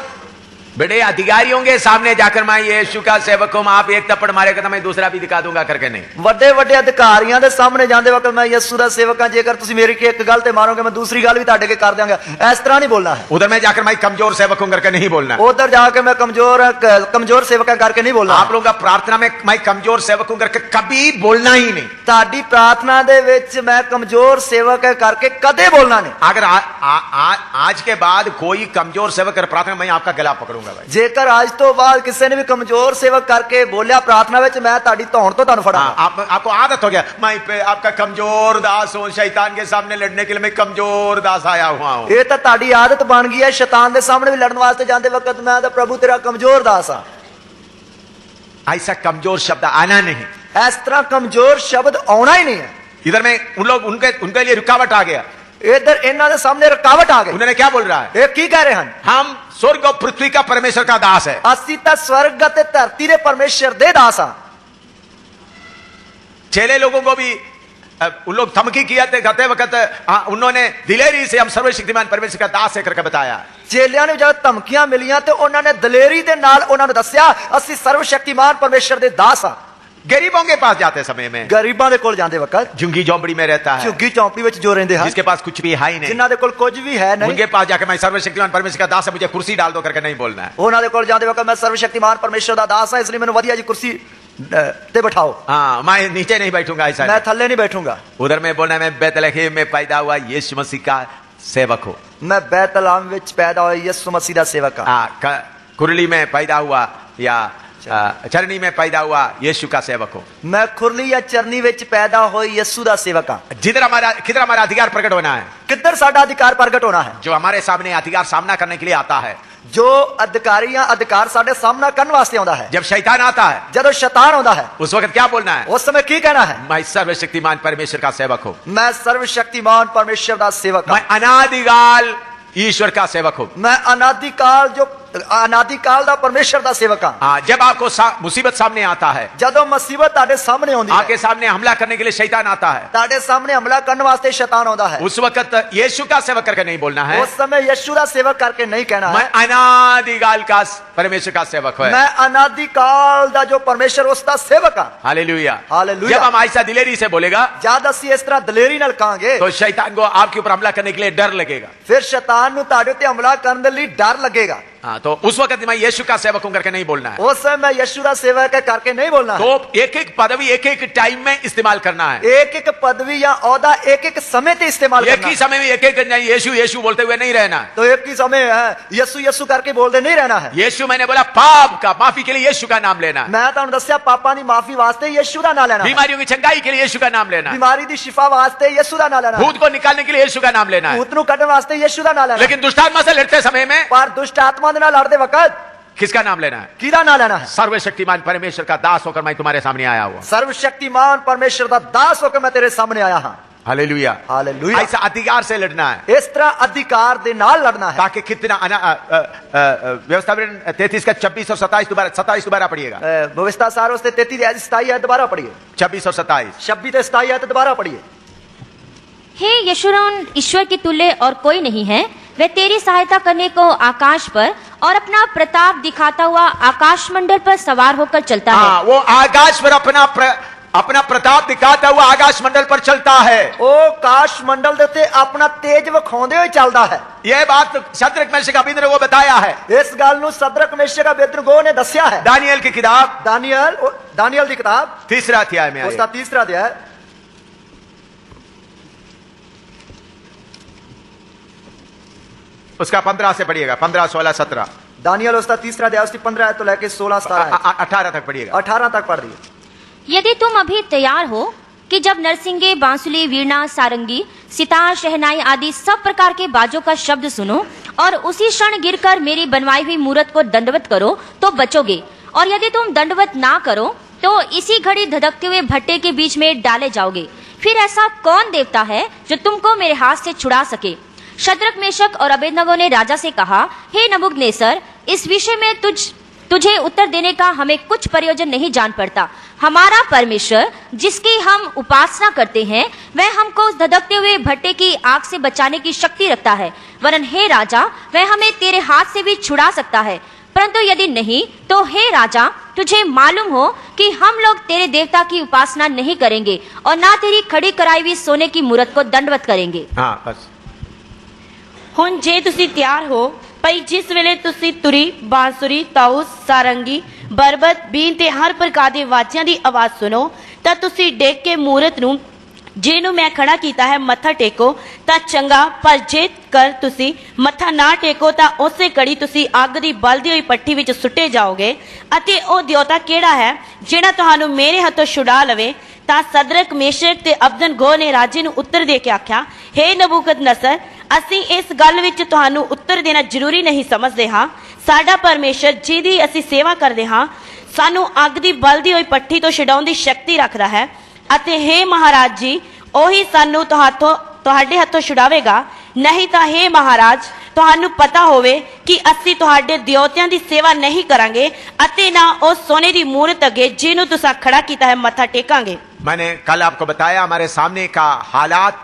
बड़े अधिकारियों के सामने जाकर मैं यीशु का सेवक हूं, आप एक थप्पड़ मारेगा तो मैं दूसरा भी दिखा दूंगा करके नहीं। ਵੱਡੇ ਵੱਡੇ ਅਧਿਕਾਰੀਆਂ ਦੇ ਸਾਹਮਣੇ ਜਾਂਦੇ ਵਕਤ ਮੈਂ ਯਿਸੂ ਦਾ ਸੇਵਕ ਹਾਂ, ਜੇਕਰ ਤੁਸੀਂ ਮੇਰੀ ਇੱਕ ਗੱਲ ਤੇ ਮਾਰੋਗੇ ਮੈਂ ਦੂਸਰੀ ਗੱਲ ਵੀ ਤੁਹਾਡੇ ਕੇ ਕਰ ਦਿਆਂਗਾ, ਇਸ ਤਰ੍ਹਾਂ ਨਹੀਂ बोलना है। उधर में जाकर मैं कमजोर सेवक हूं करके नहीं बोलना। उधर जाके मैं कमजोर सेवक है करके नहीं बोलना। आप लोगों का प्रार्थना में मैं कमजोर सेवक हूं करके कभी बोलना ही नहीं। ਤੁਹਾਡੀ प्रार्थना ਦੇ ਵਿੱਚ मैं कमजोर सेवक है करके कदे बोलना नहीं। अगर आज के बाद कोई कमजोर सेवक कर प्रार्थना, मैं आपका गला पकड़ूंगा भाई। जेकर आज तो बाद किसी ने भी कमजोर सेवक करके बोलिया प्रार्थना में, मैं ताड़ी धौण तो तुहानू फड़ांगा। आपको आदत हो गया, मैं पे आपका कमजोर दास हूं, शैतान के सामने लड़ने के लिए मैं कमजोर दास आया हुआ हूं। ये तो ताड़ी आदत बन गई है, शैतान के सामने भी लड़ने वास्ते जाते वक्त मैं तो प्रभु तेरा कमजोर दास हां। ऐसा कमजोर शब्द आना नहीं। इस तरह कमजोर शब्द आना ही नहीं है। इधर में उन लोग उनके लिए रुकावट आ गया। इधर इन्हों के सामने रुकावट आ गई। उन्होंने क्या बोल रहा है? ये की कह रहे हैं? हम स्वर्ग और पृथ्वी का परमेश्वर का दास है। असी तो स्वर्ग ते धरती दे परमेश्वर दे दास हां। चेले लोगों को भी उन लोग धमकी किया करते वक्त उन्होंने दिलेरी से हम सर्वशक्तिमान परमेश्वर का दास है करके बताया। चेलियां ने जब धमकियां मिलियां तो उन्होंने दलेरी दे नाल उन्होंने दस्या असी सर्वशक्तिमान परमेश्वर दे दास हां। गरीबों के पास जाते समय में, गरीबां दे कोल जांदे वक्त, झुंगी झोंपड़ी में रहता है, झुग्गी चौंपड़ी विच जो रहंदे हैं, जिसके पास कुछ भी है ही नहीं, जिन्हां दे कोल कुछ भी है नहीं, उनके पास जाकर मैं सर्वशक्तिमान परमेश्वर का दास है, मुझे कुर्सी डाल दो करके नहीं बोलना है। उन्हां दे कोल जांदे वक्त मैं सर्वशक्तिमान परमेश्वर दा दास हां, इसलिए मैनूं वधिया जी कुर्सी ते बैठाओ। हाँ, मैं नीचे नहीं बैठूंगा, ऐसा मैं थल्ले नहीं बैठूंगा। उधर में बोलना मैं बेतलहम में पैदा हुआ यीशु मसीह का सेवक हूं। मैं बैतलहम विच पैदा हुआ यीशु मसीह दा सेवक हां। कुरली में पैदा हुआ या चरनी में पैदा हुआ यीशु का सेवक हूं। मैं खुरली या चरनी विच पैदा हुई यीशु दा सेवक हां। किधर हमारा अधिकार प्रकट होना है? किधर साडा अधिकार प्रकट होना है? जो हमारे सामने अधिकार सामना करने के लिए आता है, जो अधिकारी या अधिकार साडे सामना करने वास्ते आंदा है। जब शैतान आता है, जब शैतान आंदा है, उस वक्त क्या बोलना है? उस समय की कहना है? मैं सर्वशक्तिमान परमेश्वर का सेवक हूं। मैं सर्वशक्तिमान परमेश्वर का सेवक हूं। मैं अनादिकाल ईश्वर का सेवक हूं। मैं अनादिकाल दा परमेश्वर दा सेवक हां। जब आपको मुसीबत सामने आता है, जदों मुसीबत ताडे सामने आउंदी है, आपके सामने हमला करने के लिए शैतान आता है, ताडे सामने हमला करने वास्ते शैतान आंदा है, उस वक्त यीशु का सेवक करके नहीं बोलना है। उस समय यीशु दा सेवक करके नहीं कहना है। मैं अनादिकाल का परमेश्वर का सेवक हूं। मैं अनादिकाल दा जो परमेश्वर उसका सेवक हां। Hallelujah, hallelujah. जब हम ऐसा दिलेरी से बोलेगा, जब ਅਸੀਂ इस तरह दलेरी नाल कहांगे, तो शैतान को आपके ऊपर हमला करने के लिए डर लगेगा। फिर शैतान नु ताडे ते हमला करने दे लिए डर लगेगा। हाँ, तो उस वक्त मैं यीशु का सेवक हूं करके नहीं बोलना है। उस समय मैं यीशु का सेवक है करके नहीं बोलना है। तो एक एक पदवी एक एक टाइम में इस्तेमाल करना है। एक एक पदवी या ओहदा एक एक समय ते इस्तेमाल करना है। एक ही समय में एक एक यीशु यीशु बोलते हुए नहीं रहना। तो एक ही समय यीशु यीशु करके बोलते नहीं रहना है। यीशु मैंने बोला पाप का माफी के लिए यीशु का नाम लेना। मैं तुहानू दस्या पापां दी माफी वास्ते यीशु दा नाम लेना। बीमारियों की चंगाई के लिए यीशु का नाम लेना। बीमारी दी शिफा वास्ते यीशु दा नाम लेना। भूत को निकालने के लिए यीशु का नाम लेना। भूत नु कढण वास्ते यीशु दा नाम लेना। लेकिन दुष्ट आत्मा से लड़ते समय में, पर दुष्ट आत्मा दे नाल लड़दे वक्त किसका नाम लेना है? किदा नाम लेना है? सर्वशक्तिमान परमेश्वर का दास होकर मैं तुम्हारे सामने आया हुआ। सर्वशक्तिमान परमेश्वर दा दास होकर मैं तेरे सामने आया हां। Hallelujah, hallelujah. ऐसा अधिकार से लड़ना है। इस तरह अधिकार दे नाल लड़ना है। ताकि कितना व्यवस्था 33 का 26 और 27 दोबारा पढ़िएगा। व्यवस्था सार उसते 33 27 है, दोबारा पढ़िए। 26 और 27 26 ते 27 है, तो दोबारा पढ़िए। हे यशूरन, ईश्वर के तुल्य और कोई नहीं है। वह तेरी सहायता करने को आकाश पर और अपना प्रताप दिखाता हुआ आकाश मंडल पर सवार होकर चलता है। वो आकाश पर अपना प्रताप दिखाता हुआ आकाश मंडल पर चलता है। ओ आकाश मंडल देते अपना तेज विखाउंदे हुए चलता है। यह बात शद्रक मेशक अबेदनगो को बताया है। इस गल नूं शद्रक मेशक अबेदनगो ने दस्या है। दानियल की किताब, दानियल दी किताब 3 अध्याय में, उसका 3 अध्याय। उसका 15 से पढ़िएगा, 15, 16, 17, दानियल उसका 3 अध्याय उसकी 15 तो लेके 16, 17, 18 तक पढ़िएगा। 18 तक पढ़ दिए। यदि तुम अभी तैयार हो कि जब नरसिंगे, बांसुली, वीणा, सारंगी, सितार, शहनाई आदि सब प्रकार के बाजों का शब्द सुनो और उसी क्षण गिरकर मेरी बनवाई हुई मूरत को दंडवत करो तो बचोगे, और यदि तुम दंडवत ना करो तो इसी घड़ी धधकते हुए भट्टे के बीच में डाले जाओगे। फिर ऐसा कौन देवता है जो तुमको मेरे हाथ से छुड़ा सके? शद्रक, मेशक और अबेदनगो ने राजा से कहा, हे नबूकदनेस्सर, इस विषय में तुझे उत्तर देने का हमें कुछ प्रयोजन नहीं जान पड़ता। हमारा परमेश्वर जिसकी हम उपासना करते हैं वह हमको उस धधकते हुए भट्टे की आग से बचाने की शक्ति रखता है, वरन हे राजा वह हमें तेरे हाथ से भी छुड़ा सकता है। परंतु यदि नहीं तो हे राजा, तुझे मालूम हो कि हम लोग तेरे देवता की उपासना नहीं करेंगे और ना तेरी खड़ी कराई हुई सोने की मूरत को दंडवत करेंगे। हाँ, बस। ਹੁਣ ਜੇ ਤੁਸੀਂ ਤਿਆਰ ਹੋ ਭਈ ਜਿਸ ਵੇਲੇ ਤੁਸੀਂ ਤੁਰੀ, ਬਾਂਸੁਰੀ, ਤਾਊਸ, ਸਾਰੰਗੀ, ਬਰਬਤ, ਬੀਨ ਤੇ ਹਰ ਪ੍ਰਕਾਰ ਦੇ ਵਾਜਿਆਂ ਦੀ ਆਵਾਜ਼ ਸੁਣੋ ਤਾਂ ਤੁਸੀਂ ਡੇਕ ਕੇ ਮੂਰਤ ਨੂੰ ਜਿਹਨੂੰ ਮੈਂ ਖੜਾ ਕੀਤਾ ਹੈ ਮੱਥਾ ਟੇਕੋ ਤਾਂ ਚੰਗਾ, ਪਰ ਜੇਕਰ ਤੁਸੀਂ ਮੱਥਾ ਨਾ ਟੇਕੋ ਤਾਂ ਉਸੇ ਘੜੀ ਤੁਸੀਂ ਅੱਗ ਦੀ ਬਲਦੀ ਹੋਈ ਪੱਠੀ ਵਿੱਚ ਸੁੱਟੇ ਜਾਓਗੇ। ਅਤੇ ਉਹ ਦਿਉਤਾ ਕਿਹੜਾ ਹੈ ਜਿਹੜਾ ਤੁਹਾਨੂੰ ਮੇਰੇ ਹੱਥੋਂ ਛੁਡਾ ਲਵੇ? ਤਾਂ ਸਦਰਕ, ਮੇਸ਼ਕ ਤੇ ਅਬਦਨਗੋ ਨੇ ਰਾਜੇ ਨੂੰ ਉੱਤਰ ਦੇ ਕੇ ਆਖਿਆ, ਹੇ ਨਬੂਕਦਨਸਰ, ਅਸੀਂ ਇਸ ਗੱਲ ਵਿੱਚ ਤੁਹਾਨੂੰ ਉੱਤਰ ਦੇਣਾ ਜ਼ਰੂਰੀ ਨਹੀਂ ਸਮਝਦੇ ਹਾਂ। ਸਾਡਾ ਪਰਮੇਸ਼ਰ ਜਿਹਦੀ ਅਸੀਂ ਸੇਵਾ ਕਰਦੇ ਹਾਂ ਸਾਨੂੰ ਅੱਗ ਦੀ ਬਲਦੀ ਹੋਈ ਪੱਠੀ ਤੋਂ ਛਡਾਉਣ ਦੀ ਸ਼ਕਤੀ ਰੱਖਦਾ ਹੈ, ਅਤੇ ਹੇ ਮਹਾਰਾਜ ਜੀ, ਉਹੀ ਸਾਨੂੰ ਤੁਹਾਡੇ ਹੱਥੋਂ ਛੁਡਾਵੇਗਾ। ਨਹੀਂ ਤਾਂ ਹੇ ਮਹਾਰਾਜ, ਤੁਹਾਨੂੰ ਪਤਾ ਹੋਵੇ ਕਿ ਅਸੀਂ ਤੁਹਾਡੇ ਦਿਉਤਿਆਂ ਦੀ ਸੇਵਾ ਨਹੀਂ ਕਰਾਂਗੇ ਅਤੇ ਨਾ ਉਸ ਸੋਨੇ ਦੀ ਮੂਰਤ ਅੱਗੇ ਜਿਹਨੂੰ ਤੁਸੀਂ ਖੜਾ ਕੀਤਾ ਹੈ ਮੱਥਾ ਟੇਕਾਂਗੇ। मैंने कल आपको बताया हमारे सामने का हालात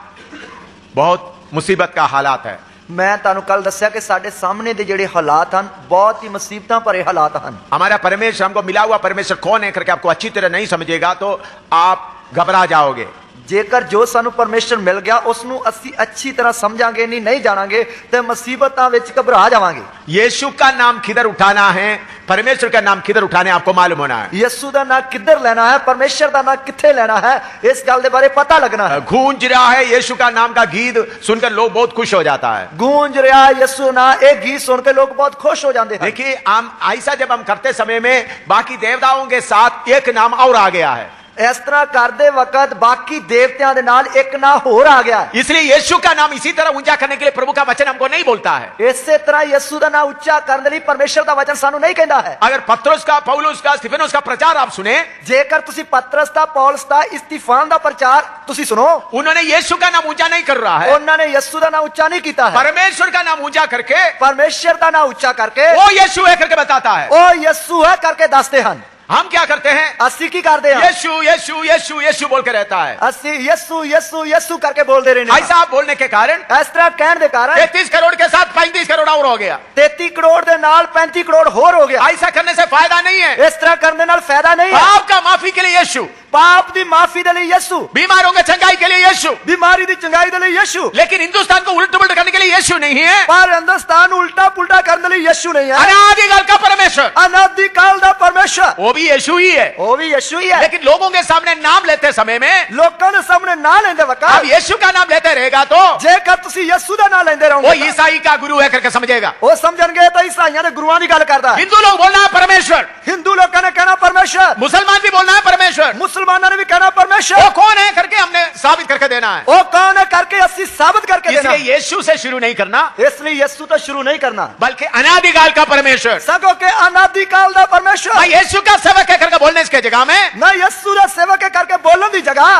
बहुत मुसीबत का हालात है। मैं ਤੁਹਾਨੂੰ ਕੱਲ ਦੱਸਿਆ ਕਿ ਸਾਡੇ ਸਾਹਮਣੇ ਦੇ ਜਿਹੜੇ ਹਾਲਾਤ ਹਨ ਬਹੁਤ ਹੀ ਮੁਸੀਬਤਾਂ ਭਰੇ ਹਾਲਾਤ ਹਨ। हमारा परमेश्वर, हमको मिला हुआ परमेश्वर कौन है करके आपको अच्छी तरह नहीं समझेगा तो आप घबरा जाओगे। ਜੇਕਰ ਜੋ ਸਾਨੂੰ ਪਰਮੇਸ਼ਰ ਮਿਲ ਗਿਆ ਉਸ ਨੂੰ ਅਸੀਂ ਅੱਛੀ ਤਰ੍ਹਾਂ ਸਮਝਾਂਗੇ ਨਹੀਂ ਜਾਣਾਂਗੇ ਤੇ ਮੁਸੀਬਤਾਂ ਵਿੱਚ ਘਬਰਾ ਜਾਵਾਂਗੇ। यीशु का नाम किधर उठाना है, परमेश्वर का नाम किधर उठाने आपको मालूम होना है। ਯਿਸੂ ਦਾ ਨਾਮ ਕਿੱਧਰ ਲੈਣਾ ਹੈ, ਪਰਮੇਸ਼ਰ ਦਾ ਨਾਮ ਕਿੱਥੇ ਲੈਣਾ ਹੈ, ਇਸ ਗੱਲ ਦੇ ਬਾਰੇ ਪਤਾ ਲੱਗਣਾ ਹੈ। गूंज रहा है यीशु का नाम का गीत सुनकर लोग बहुत खुश हो जाता है। गूंज रहा है यीशु ना एक गीत सुन के लोग बहुत खुश हो जाते हैं। देखिए, हम ऐसा जब हम करते समय में बाकी देवताओं के साथ एक नाम और आ गया है। इस तरह करते वक्त बाकी देवताओं के नाल एक ना होर आ गया। इसलिए यीशु का नाम इसी तरह ऊंचा करने के लिए प्रभु का वचन हमको नहीं बोलता है। इसी तरह यीशु का नाम ऊंचा करने के लिए परमेश्वर का वचन सानू नहीं कहता है। अगर पत्रुस का, पौलुस का, स्तिफनुस का प्रचार आप सुने, जेकर तुसी पत्रस का, पौलुस का, स्तिफान का प्रचार तुसी सुनो, उन्होंने यीशु का नाम ऊंचा नहीं कर रहा है, उन्होंने यीशु का नाम ऊंचा नहीं किया है। परमेश्वर का नाम ऊंचा करके, परमेश्वर का नाम ऊंचा करके वो यीशु है करके बताता है। ओ यीशु है करके दसते हैं। हम क्या करते हैं? अस्सी की करते हैं, यीशु यीशु यीशु यीशु बोल के रहता है। अस्सी यीशु यीशु यीशु करके बोल दे रहे हैं। ऐसा आप बोलने के कारण इस तरह कहने के कारण 33 करोड़ के साथ 35 करोड़ और हो गया। 33 करोड़ के नाल 35 करोड़ होर हो गया। ऐसा करने से फायदा नहीं है। इस तरह करने नाल फायदा नहीं है। आपका माफी के लिए यीशु, पाप दी माफी के लिए यीशु, बीमारों के चंगाई के लिए यीशु, बीमारी दी चंगाई के लिए यीशु। लेकिन हिंदुस्तान को उल्ट पुल्ट करने के लिए यीशु नहीं है। पर हिंदुस्तान उल्टा पुल्टा करने के लिए यीशु नहीं है। अनादिकाल का परमेश्वर, अनादिकाल का परमेश्वर वो भी यीशु ही है। वो भी यीशु ही है। लेकिन लोगों के सामने नाम लेते समय में, लोगों के सामने ना लेते वक्त अब यीशु का नाम लेते रहेगा तो जेकर तुसी यीशु दा नाम लेंदे वो रहोगे ईसाई का गुरु है करके समझेगा। वो समझणगे तो ईसाइयां दे गुरुआं दी गल करदा है। हिंदू लोग बोलना है परमेश्वर, हिंदू लोगों ने कहना परमेश्वर, मुसलमान भी बोलना है परमेश्वर। मुसलमानों ने भी कहना परमेश्वर। वो कौन है करके हमने साबित करके देना है। वो कौन है करके असली साबित करके देना। इसलिए यीशु से शुरू नहीं करना, इसलिए यीशु तो शुरू नहीं करना, बल्कि अनादिकाल का परमेश्वर, सगों के अनादिकाल दा परमेश्वर। मैं यीशु का सेवक है करके बोलने इसके जगह में ना यीशु दा सेवक है करके बोलने दी जगह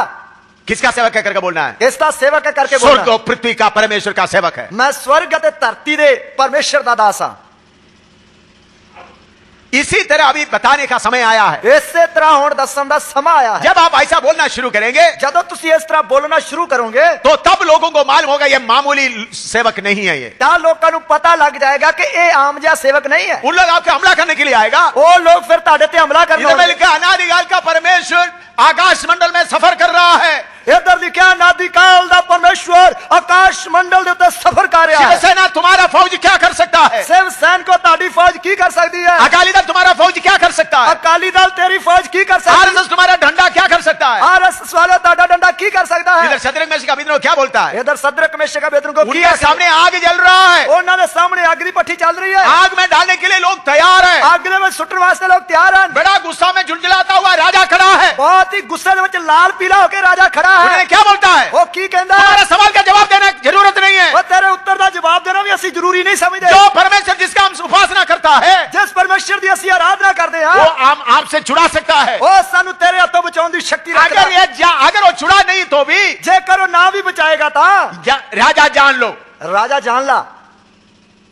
किसका सेवक है करके बोलना है? इसका सेवक है करके स्वर्ग बोलना। और पृथ्वी का परमेश्वर का सेवक है। मैं स्वर्ग ते धरती दे परमेश्वर दा दास हां। इसी तरह अभी बताने का समय आया है। इसे तरह होने दसन दा समा आया है। जब आप ऐसा बोलना शुरू करेंगे, जब तुसी इस तरह बोलना शुरू करोगे तो तब लोगों को मालूम होगा ये मामूली सेवक नहीं है। ये ता लोगों को पता लग जाएगा कि ये आम जा सेवक नहीं है। उन लोग आपके हमला करने के लिए आएगा। वो लोग फिर ताड़े ते हमला करने इधर लिखा अनादिकाल का परमेश्वर आकाश मंडल में सफर कर रहा है। इधर लिखा अनादिकाल दा परमेश्वर आकाश मंडल दे उत्ते सफर कर रहा है। शिवसेना तुम्हारा फौज क्या कर सकता है? शिवसेना को ताड़ी फौज की कर सकती है? अकाली दल तुम्हारा फौज क्या कर सकता है? अकाली दल तेरी फौज की कर सकती है? आरएसएस तुम्हारा डंडा क्या कर सकता है? आरएसएस वाला ताड़ा डंडा की कर सकता है? इधर सदरक मेशक अबेदनगो क्या बोलता है? इधर सदरक मेशक अबेदनगो को उनके सामने आग जल रहा है, उन्होंने सामने आग की भट्ठी चल रही है, आग में डालने के लिए लोग तैयार हैं, आग में सुटने वास्ते लोग तैयार हैं। बड़ा गुस्सा में झुंझलाता हुआ राजा खड़ा है, बहुत ही गुस्से में लाल पीला होकर राजा खड़ा है। उन्हें क्या बोलता है? वो की कहता है? हमारा सवाल का जवाब देने की जरूरत नहीं है, वो तेरे उत्तर का जवाब देना भी असि जरूरी नहीं समझते। जो परमेश्वर जिसका हम उपासना करता है, जिस परमेश्वर की असि आराधना करते हैं, वो आपसे छुड़ा सकता है। वो सानू तेरे हाथों बचाने की शक्ति रखता है। अगर वो छुड़ा नहीं तो भी जे करो ना भी बचाएगा था राजा जान लो, राजा जान ला,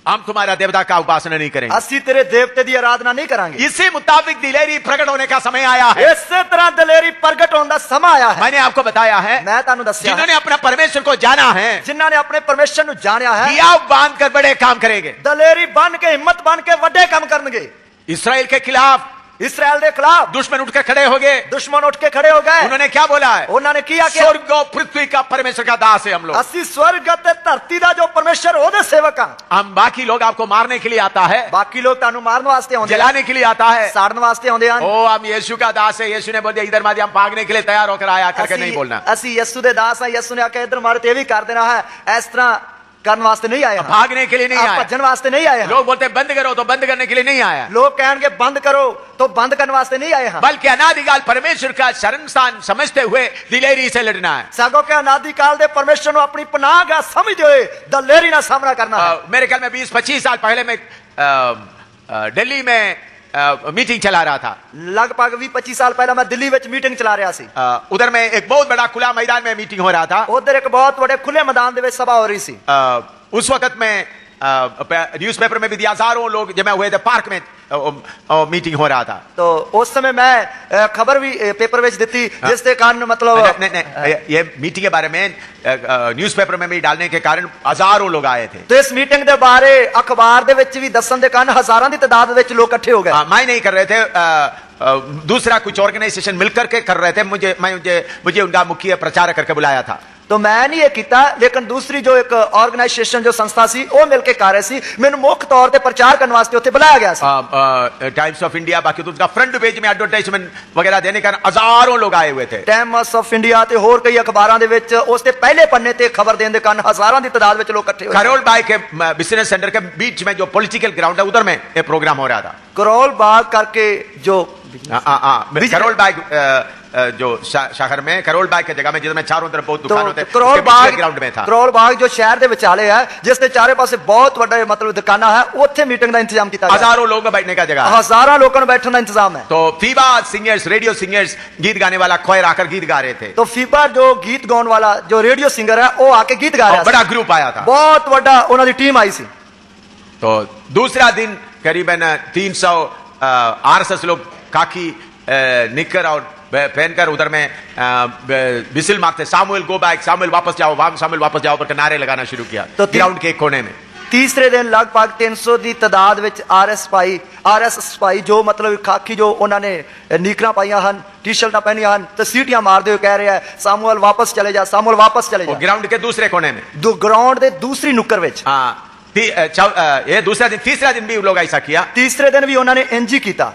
हम तुम्हारा देवता का उपासना नहीं करेंगे, असि तेरे देवते की आराधना नहीं करांगे। इसी मुताबिक दिलेरी प्रकट होने का समय आया है। इसी तरह दिलेरी प्रकट होने का समय आया है। मैंने आपको बताया है, मैं तानू दस्या, जिन्होंने अपना परमेश्वर को जाना है, जिन्होंने अपने परमेश्वर को जाना है, हियाव बांध कर बड़े काम करेंगे, दिलेरी बन के हिम्मत बन के बड़े काम करेंगे। इसराइल के खिलाफ, इसराइल के खिलाफ दुश्मन उठ के खड़े हो गए, दुश्मन उठ के खड़े हो गए। उन्होंने क्या बोला है? उन्होंने किया कि स्वर्ग और पृथ्वी का परमेश्वर का दास है हम लोग, असि स्वर्ग ते धरती दा जो परमेश्वर ओदे सेवक हां। हम बाकी लोग आपको मारने के लिए आता है, बाकी लोग तानू मारने वास्ते आउंदे, जलाने के लिए आता है, साड़ने वास्ते आउंदे हैं। ओ हम यीशु का दास है, यीशु ने बोल दिया इधर मार दिया, हम भागने के लिए तैयार होकर आया करके नहीं बोलना। असि यीशु दे दास हैं, यीशु ने आके इधर मारे ते भी कर देना है, इस तरह करने वास्ते नहीं आए, भागने के लिए नहीं आया, भजन वास्ते नहीं आए। लोग बोलते हैं बंद करो तो बंद करने के लिए नहीं आया, लोग कहेंगे बंद करो तो बंद करने वास्ते नहीं आए हैं, बल्कि अनादिकाल परमेश्वर का शरण स्थान समझते हुए दिलेरी से लड़ना है। सगो के अनादिकाल दे परमेश्वर को अपनी पनाह समझते हुए दिलेरी ना सामना करना है। मेरे ख्याल में 20-25 साल पहले मैं दिल्ली में मीटिंग चला रहा था, लगभग 20-25 साल पहले मैं दिल्ली में मीटिंग चला रहा सी। उधर में एक बहुत बड़ा खुला मैदान में मीटिंग हो रहा था, उधर एक बहुत बड़े खुले मैदान दे सभा हो रही सी। उस वक्त में न्यूज़पेपर में भी हजारों लोग जमा हुए थे, पार्क में मीटिंग हो रहा था। तो उस समय मैं खबर भी पेपर में दी जिसके कारण मतलब नहीं, ये मीटिंग के बारे में न्यूज़पेपर में भी डालने के कारण हजारों लोग आए थे। तो इस मीटिंग के बारे अखबार दे विच भी दसन के कारण हजारों की तादाद में लोग इकट्ठे हो गए। मैं नहीं कर रहे थे, दूसरा कुछ ऑर्गेनाइजेशन मिलकर के कर रहे थे, मुझे उनका मुख्य प्रचार करके बुलाया था। तो मैं नहीं ये किया, लेकिन दूसरी जो एक ऑर्गेनाइजेशन जो संस्था सी वो मिलके कर रही सी, मैंने मुख्य तौर पे प्रचार करने वास्ते उत्थे बुलाया गया सी। टाइम्स ऑफ इंडिया, बाकी तो उसका फ्रंट पेज में एडवर्टाइजमेंट वगैरह देने का हजारों लोग आए हुए थे। टाइम्स ऑफ इंडिया ते होर कई अखबारां दे विच उसके पहले पन्ने ते खबर देने के कारण हजारों की तादाद में लोग इकट्ठे हुए। करोल बाग के बिजनेस सेंटर के बीच में जो पॉलिटिकल ग्राउंड है उधर में ये प्रोग्राम हो रहा था। करोल बाग करके जो करोल बाग जो शहर में करोल बाग की जगह में जिसमें चारों तरफ बहुत दुकान होते हैं, करोल बाग ग्राउंड में था। करोल बाग जो शहर के विचाले है, जिसके चारे पासे बहुत बड़ा मतलब दुकाना है, उत्थे मीटिंग का इंतजाम किया। हजारों लोग बैठने का जगह, हजारों लोगों ने बैठने का इंतजाम है। तो फीबा सिंगर्स, रेडियो सिंगर्स, गीत गाने वाला खोयर आकर गीत गा रहे थे। तो फीबा जो गीत गाने वाला जो रेडियो सिंगर है वो आके गीत गा रहा है। बड़ा ग्रुप आया था, बहुत बड़ा उन्होंने टीम आई सी। तो दूसरा दिन करीबन 300 आरएसएस लोग काकी निकर और पहनकर उधर में विसिल मारते, सामुएल गो बैक, सामुएल वापस जाओ, सामुएल वापस जाओ पर नारे लगाना शुरू किया ग्राउंड के एक कोने में। तीसरे दिन लगभग 300 की तादाद में आरएसएस पाई जो मतलब खाकी जो उन्होंने नीकरा पाइया हैं, टी शर्टा पहनिया हैं, तो सीटियां मारते हुए कह रहे हैं सामुएल वापस चले जा, सामुएल वापस चले जा। ग्राउंड के दूसरे कोने में, ग्राउंड के दूसरी नुक्कर में। ये दूसरा दिन, तीसरा दिन भी लोग ऐसा किया, तीसरे दिन भी उन्होंने इंजी किया,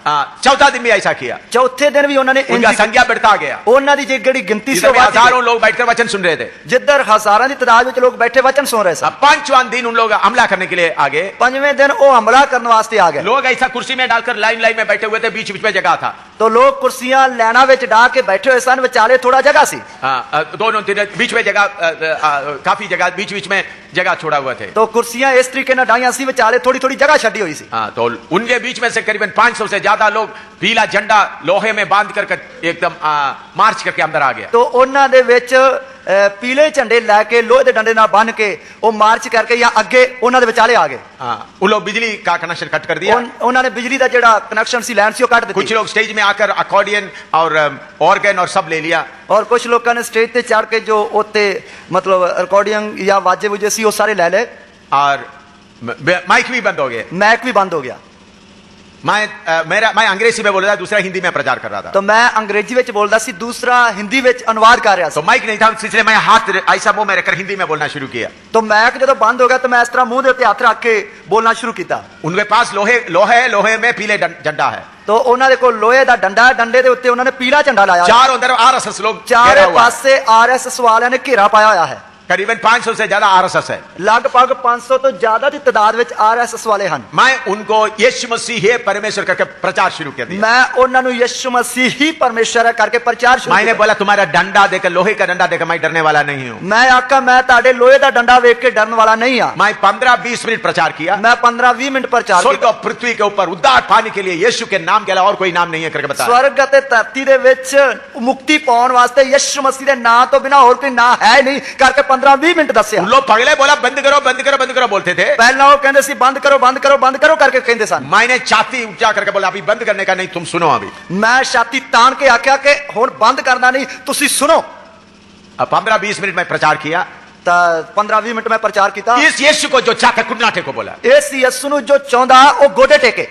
चौथा दिन भी ऐसा किया, चौथे दिन भी उन्होंने उनका संख्या बढ़ता गया। उन्होंने जी गड़ी गिनती से हजारों लोग बैठकर वचन सुन रहे थे, जिधर हजारों की तादाद में लोग बैठे वचन सुन रहे थे। पांचवां दिन उन लोग हमला करने के लिए आगे, पंजवें दिन वो हमला करने वास्ते आ गए। लोग ऐसा कुर्सी में डालकर लाइन लाइन में बैठे हुए थे, बीच बीच में जगह था, तो लोग कुर्सियां लाइना में डाल के बैठे हुए सन, विचाले थोड़ा जगह सी, दोनों बीच में जगह, काफी जगह बीच बीच में जगह छोड़ा हुआ थे। तो कुर्सियां इस तरीके से डाइया सी, विचाले थोड़ी थोड़ी जगह छड़ी हुई सी। तो उनके बीच में से करीबन 500 से ज्यादा लोग पीला झंडा लोहे में बांध कर एकदम मार्च करके अंदर आ गया। तो उन्हां दे विच पीले झंडे लैके लोहे के डंडे नाल बन के वो मार्च करके या अगे उन्हां दे विचाले आ गए। वो लोग बिजली का कनेक्शन कट कर दिया, उन्होंने बिजली का जेड़ा कनेक्शन सी लाइन सी काट दी। कुछ लोग स्टेज में आकर अकॉर्डियन और ऑर्गन और सब ले लिया, और कुछ लोगों ने स्टेज पे चढ़ के जो उत्ते मतलब रिकॉर्डिंग या वाजे वुजे सी वो सारे ले ले, और माइक भी बंद हो गया, माइक भी बंद हो गया। मैं अंग्रेजी में बोल रहा था, दूसरा हिंदी में प्रचार कर रहा था। तो मैं अंग्रेजी ਵਿੱਚ बोलदा सी, दूसरा हिंदी ਵਿੱਚ अनुवाद कर रहा तो माइक नहीं था, इसलिए मैं हाथ ऐसा मुंह में रखकर हिंदी में बोलना शुरू किया। तो मैक जब बंद हो गया तो मैं इस तरह मुंह के उत्ते हाथ रख के बोलना शुरू किया। उनके पास लोहे में पीले झंडा है। तो उन्होंने को लोहे का डंडा है, डंडे के उत्ते उन्होंने पीला झंडा लाया। चारों तरफ आरएसएस लोग, चारों पासे आरएसएस वालियां ने घेरा पाया हुआ है। करीबन 500 से ज्यादा आरएसएस है। लगभग 500 तो ज्यादा की तादाद में आरएसएस वाले हैं। मैं उनको यीशु मसीह है परमेश्वर करके प्रचार शुरू कर दिया। मैं उन्होंने यीशु मसीह ही परमेश्वर है करके प्रचार शुरू। मैंने बोला तुम्हारा डंडा देखकर, लोहे का डंडा देखकर मैं डरने वाला नहीं हूँ। मैं आका मैं ताड़े लोहे का डंडा देख के डरने वाला नहीं हूं। मैं 15-20 मिनट प्रचार किया। मैं 15-20 मिनट प्रचार किया। स्वर्ग और पृथ्वी के ऊपर उद्धार पाने के लिए यीशु के नाम के अलावा और कोई नाम नहीं है करके बताया। स्वर्ग ते धरती दे विच मुक्ति पाउण वास्ते यीशु मसीह दे नाम तो बिना और कोई नाम है नहीं करके 15-20 मिनट दस। उन लोग पगले बोला बंद करो बंद करो बंद करो बोलते थे। पहला वो कहते सी बंद करो बंद करो बंद करो करके कहते सन। मैंने छाती ऊंचा करके बोला अभी बंद करने का नहीं, तुम सुनो। अभी मैं छाती तान के आख्या कि हुण बंद करना नहीं, तुसी सुनो। 15-20 मिनट में प्रचार किया। 15-20 मिनट में प्रचार किया। इस यीशु को जो चाहते कुटना टेको बोला। इस यीशु नु जो चाहता वो गोडे टेके।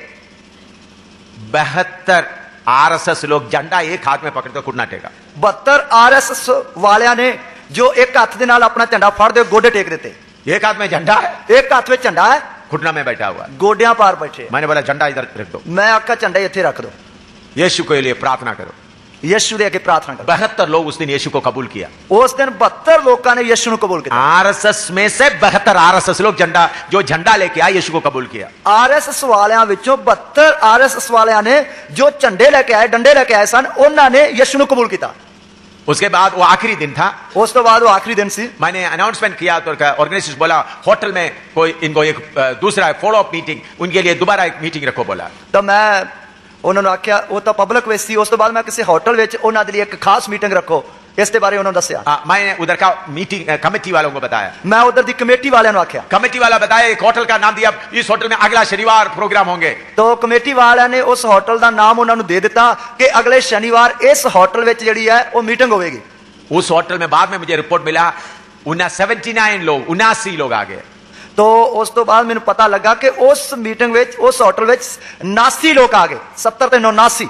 72 आरएसएस लोग झंडा एक हाथ में पकड़ते कुटना टेका। 72 आरएसएस वालियां ने जो एक हाथ दे नाल अपना झंडा फड़ दे गोडे टेक देते। एक हाथ में झंडा है, एक हाथ में झंडा है, घुटना में बैठा हुआ, गोडियां पार बैठे। मैंने बोला झंडा इधर रख दो। मैं आका झंडा इत्थे रख दो। यीशु के लिए प्रार्थना करो। यीशु दे आगे प्रार्थना करो। 72 लोग उस दिन यीशु को कबूल किया। उस दिन 72 लोगों ने यीशु को कबूल किया। आरएसएस में से 72 आरएसएस लोग झंडा लेके आए यीशु को कबूल किया। आरएसएस वालियां विचों 72 आरएसएस वालियां ने जो झंडे लेके आए, डंडे लेके आए सन, उन्होंने यीशु को कबूल किया। उसके बाद वो आखिरी दिन था। उस तो बाद वो आखिरी दिन सी। मैंने अनाउंसमेंट किया तो ऑर्गेनाइजेशन बोला होटल में कोई इनको एक दूसरा फॉलो अप मीटिंग, उनके लिए दोबारा एक मीटिंग रखो बोला। तो मैं उन्होंने आख्या वो तो पब्लिक विच सी। उस तो बाद मैं किसी होटल विच उन्हां दे लिए एक खास मीटिंग रखो, इसके बारे उन्होंने दस्या। मैंने उधर का मीटिंग कमेटी वालों को बताया। मैं उधर दी कमेटी वालों ने आख्या। कमेटी वाला बताया एक होटल का नाम दिया, इस होटल में अगला शनिवार प्रोग्राम होंगे। तो कमेटी वालों ने उस होटल का नाम उन्होंने दे दिता कि अगले शनिवार इस होटल विच जिहड़ी है वो मीटिंग होगी। उस होटल में बाद में मुझे रिपोर्ट मिला 79 लोग आ गए। तो उस तो बाद मैंने पता लगा कि उस मीटिंग विच उस होटल विच 79 लोग आ गए। 70 ते 79।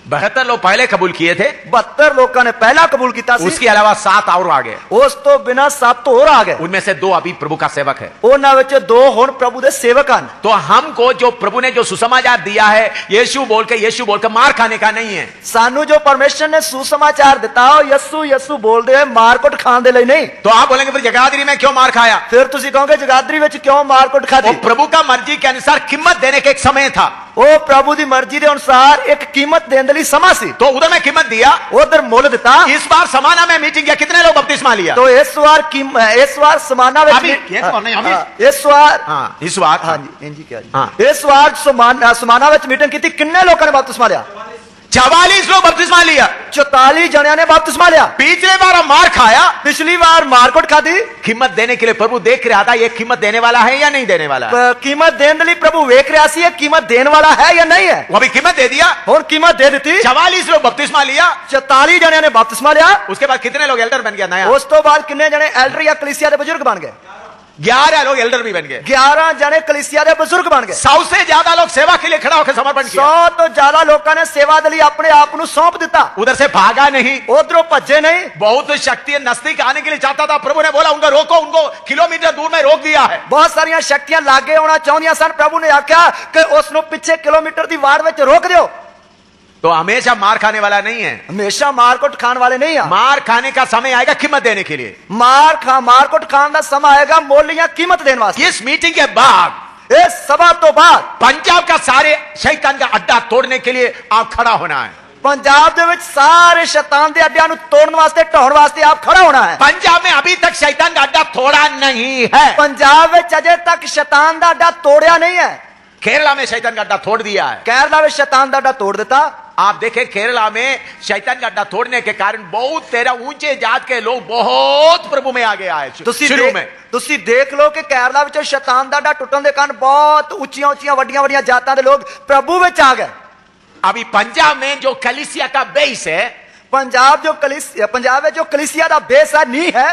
72 लोग पहले कबूल किए थे, 72 लोगों ने पहला कबूल किया। उसके अलावा 7 और आ गए। उस तो बिना 7 और आ गए। उनमें से 2 अभी प्रभु का सेवक है। उन्हां विच 2 हुण प्रभु दे सेवक हैं। तो हमको जो प्रभु ने जो सुसमाचार दिया है यीशु बोलकर मार खाने का नहीं है। सानू जो परमेश्वर ने सुसमाचार दिता हो यीशु यीशु बोलदे होए मारकुट खान दे लई नहीं। तो आप बोलेंगे फिर जगाधरी में क्यों मार खाया? फिर तुसी कहोगे जगाधरी विच क्यों मारकुट खादी? प्रभु का मर्जी के अनुसार कीमत देने का एक समय था। वो प्रभु की मर्जी के अनुसार एक कीमत देने लई समा सी। तो उधर मैं कीमत दिया, उधर मोल दिता। इस बार समाना में मीटिंग किया, कितने लोग बपतिस्मा लिया? तो इस बार समाना में इस बार समाना में मीटिंग की कितने लोगों ने बपतिस्मा लिया? 44 लोग बपतिस्मा लिया। 44 जणियां ने बपतिस्मा लिया। पिछले बार मार खाया, पिछली बार मारकुट खादी। कीमत देने के लिए प्रभु देख रहा था ये कीमत देने वाला है या नहीं देने वाला है। कीमत देने लिए प्रभु वेख रहा सी कीमत देने वाला है या नहीं है। वो अभी कीमत दे दिया और कीमत दे दी। 44 लोग बपतिस्मा लिया। 44 जणियां ने बपतिस्मा लिया। उसके बाद कितने लोग एल्डर बन गया नया? उस तो बाद कितने जने एल्डर या कलीसिया के बुजुर्ग बन गए? 11 लोग एल्डर भी बन गए। 11 जने कलीसिया के बुजुर्ग बन गए। 100 से ज्यादा लोग सेवा के लिए खड़ा होकर समर्पण किया। 100 तो ज्यादा लोगों ने सेवा के लिए अपने आप को सौंप दिता। उधर से भागा नहीं, उधरों भज्जे नहीं। बहुत शक्ति नजदीक आने के लिए चाहता था, प्रभु ने बोला उनको रोको, उनको किलोमीटर दूर में रोक दिया है। बहुत सारिया शक्तियां लागे होना चाहदियां सन, प्रभु ने आख्या कि उसनु पीछे किलोमीटर की वाड़ में रोक दियो। तो हमेशा मार खाने वाला नहीं है, हमेशा मारकुट खान वाले नहीं है। मार खाने का समय आएगा कीमत देने के लिए। मारकुट खान का समय आएगा मोलियां कीमत देने वास्ते। इस मीटिंग के बाद, इस सभा तो बाद पंजाब का सारे शैतान का अड्डा तोड़ने के लिए आप खड़ा होना है। पंजाब दे विच सारे शैतान के अड्डियां तोड़ने वास्ते ढाउण वास्ते आप खड़ा होना है। पंजाब में अभी तक शैतान का अड्डा तोड़ा नहीं है। पंजाब में अजे तक शैतान का अड्डा तोड़िया नहीं है। केरला में शैतान का अड्डा तोड़ दिया है। केरला में शैतान का अड्डा तोड़ देता। आप देखें केरला में शैतान का अड्डा तोड़ने के कारण बहुत तेरा ऊंचे जात के लोग बहुत प्रभु में आगे आए शुरू में। तुसी देख लो कि केरला में शैतान का अड्डा टुटन के कारण बहुत उच्चियां उच्चियां वड्डियां वड्डियां जातां दे लोग प्रभु में आ गए। अभी पंजाब में जो कलीसिया का बेस है, पंजाब में जो कलीसिया का बेस है नहीं है,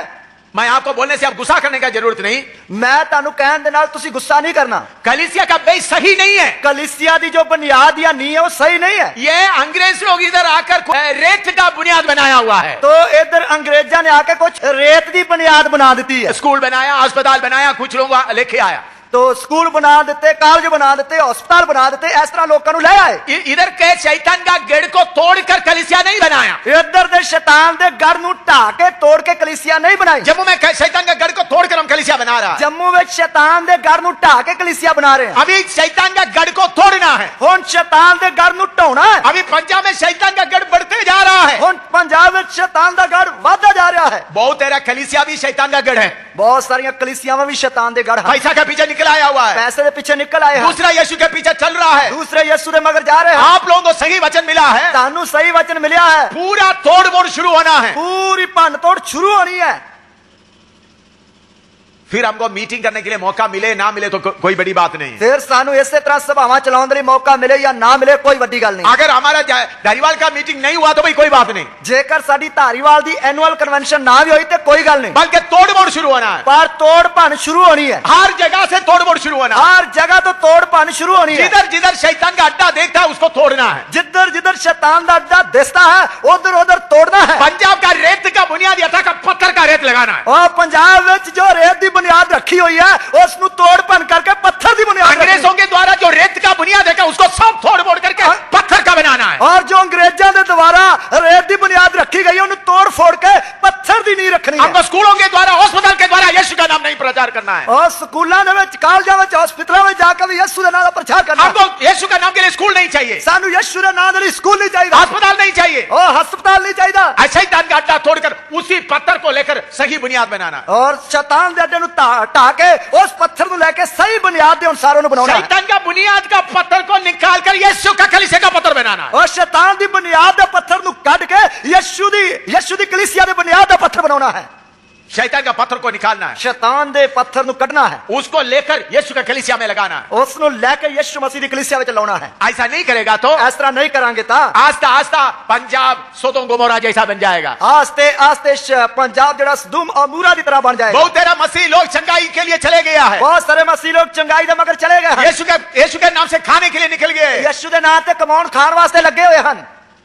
मैं आपको बोलने से आप गुस्सा करने का जरूरत नहीं। मैं तानू कहन दे नाल तुसी गुस्सा नहीं करना। कलीसिया का बेस सही नहीं है। कलीसिया दी जो बुनियाद या नींव है वो सही नहीं है। ये अंग्रेज लोग इधर आकर रेत का बुनियाद बनाया हुआ है। तो इधर अंग्रेजा ने आके कुछ रेत की बुनियाद बना दी है। स्कूल बनाया, अस्पताल बनाया, कुछ लोग लेके आया। तो स्कूल बना देते, कॉलेज बना देते, अस्पताल बना देते, इस तरह लोगों को ले आए। इधर के शैतान का गढ़ को तोड़कर कलीसिया नहीं बनाया। इधर दे शैतान दे गढ़ नू ढा के तोड़ के कलीसिया नहीं बनाई। जम्मू में शैतान का गढ़ को तोड़कर हम कलीसिया बना रहा है। जम्मू में शैतान दे गढ़ नू ढा के कलीसिया बना रहे हैं। अभी शैतान का गढ़ को तोड़ना है। हुन शैतान दे गढ़ नू ढाउना है। अभी पंजाब में शैतान का गढ़ बढ़ते जा रहा है। हुन पंजाब में शैतान का गढ़ बढ़ता जा रहा है। बहुत तेरा कलीसिया भी शैतान का गढ़ है। बहुत सारी कलीसिया में भी शैतान दे गढ़ है। पैसा के पीछे निकल आया हुआ है। पैसे के पीछे निकल आए हैं। दूसरा यीशु के पीछे चल रहा है। दूसरे यीशु दे मगर जा रहे हैं। आप लोगों को सही वचन मिला है। तानू सही वचन मिला है। पूरा तोड़ मोड़ शुरू होना है। पूरी भन्न तोड़ शुरू होनी है। फिर हमको मीटिंग करने के लिए मौका मिले ना मिले तो कोई बड़ी बात नहीं। फिर सानू इसे तरह सभावां चलाउण दे मौका मिले या ना मिले कोई बड़ी गल नहीं। अगर हमारा धारीवाल का मीटिंग नहीं हुआ तो भाई कोई बात नहीं। जेकर साडी धारीवाल दी एनुअल कन्वेंशन ना भी हुई तो कोई गल नहीं। बल्कि तोड़ मोड़ शुरू होना है। पर तोड़ भन्न शुरू होनी है। हर जगह से तोड़ मोड़ शुरू होना है। हर जगह तो तोड़ भन्न शुरू होनी है। जिधर जिधर शैतान का अड्डा देखता है उसको तोड़ना है। जिधर जिधर शैतान का अड्डा दिसता है उधर उधर तोड़ना है। पंजाब का रेत का बुनियाद यथा का पत्थर का रेत लगाना है। और पंजाब में जो रेत की बुनियाद रखी हुई है उसनु तोड़ भन्न करके पत्थर की बुनियाद। अंग्रेजों के द्वारा जो रेत का बुनियाद है उसको सब तोड़ मोड़ करके पत्थर का बनाना है। और जो अंग्रेजों के द्वारा रेत की बुनियाद रखी गई है उन्हें तोड़ फोड़ के पत्थर की नहीं रखनी है। हमको स्कूलों के द्वारा, अस्पताल के द्वारा यीशु का नाम नहीं प्रचार करना है। और स्कूलों में, कॉलेजों में, हॉस्पिटलों में जाकर भी यीशु का नाम प्रचार करना है। हमको यीशु का नाम के लिए स्कूल नहीं चाहिए। सानू यीशु के नाम के लिए स्कूल नहीं चाहिए। अस्पताल नहीं चाहिए। और अस्पताल नहीं चाहिए। शैतान का अड्डा तोड़कर उसी पत्थर को लेकर सही बुनियाद बनाना। और शैतान दे अड्डे नु ढा के उस पत्थर को लेकर सही बुनियाद दे अनुसार उन्हें बनाना है। शैतान का बुनियाद का पत्थर को निकालकर यीशु का कलीसिया का पत्थर बनाना है। और शैतान दी बुनियाद दे पत्थर नु काट के यीशु दी कलीसिया दे बुनियाद दा पत्थर बनाना है। शैतान का पत्थर को निकालना है। शैतान दे पत्थर नु कटना है। उसको लेकर यीशु का कलीसिया में लगाना है। उसनु लेकर यीशु मसीह दी कलीसिया में लाना है। ऐसा नहीं करेगा तो, इस तरह नहीं करांगे ता आस्ता आस्ता पंजाब सोदोम गोमोरा जैसा बन जाएगा। आस्ते आस्ते पंजाब जड़ा सदूम और मूरा की तरह बन जाएगा। बहुत तेरा मसीह लोग चंगाई के लिए चले गया है। बहुत सारे मसीह लोग चंगाई दा मगर चले गए हैं। यीशु के नाम से खाने के लिए निकल गए। यीशु दे नाम ते कमाउण खान वास्ते लगे हुए हैं।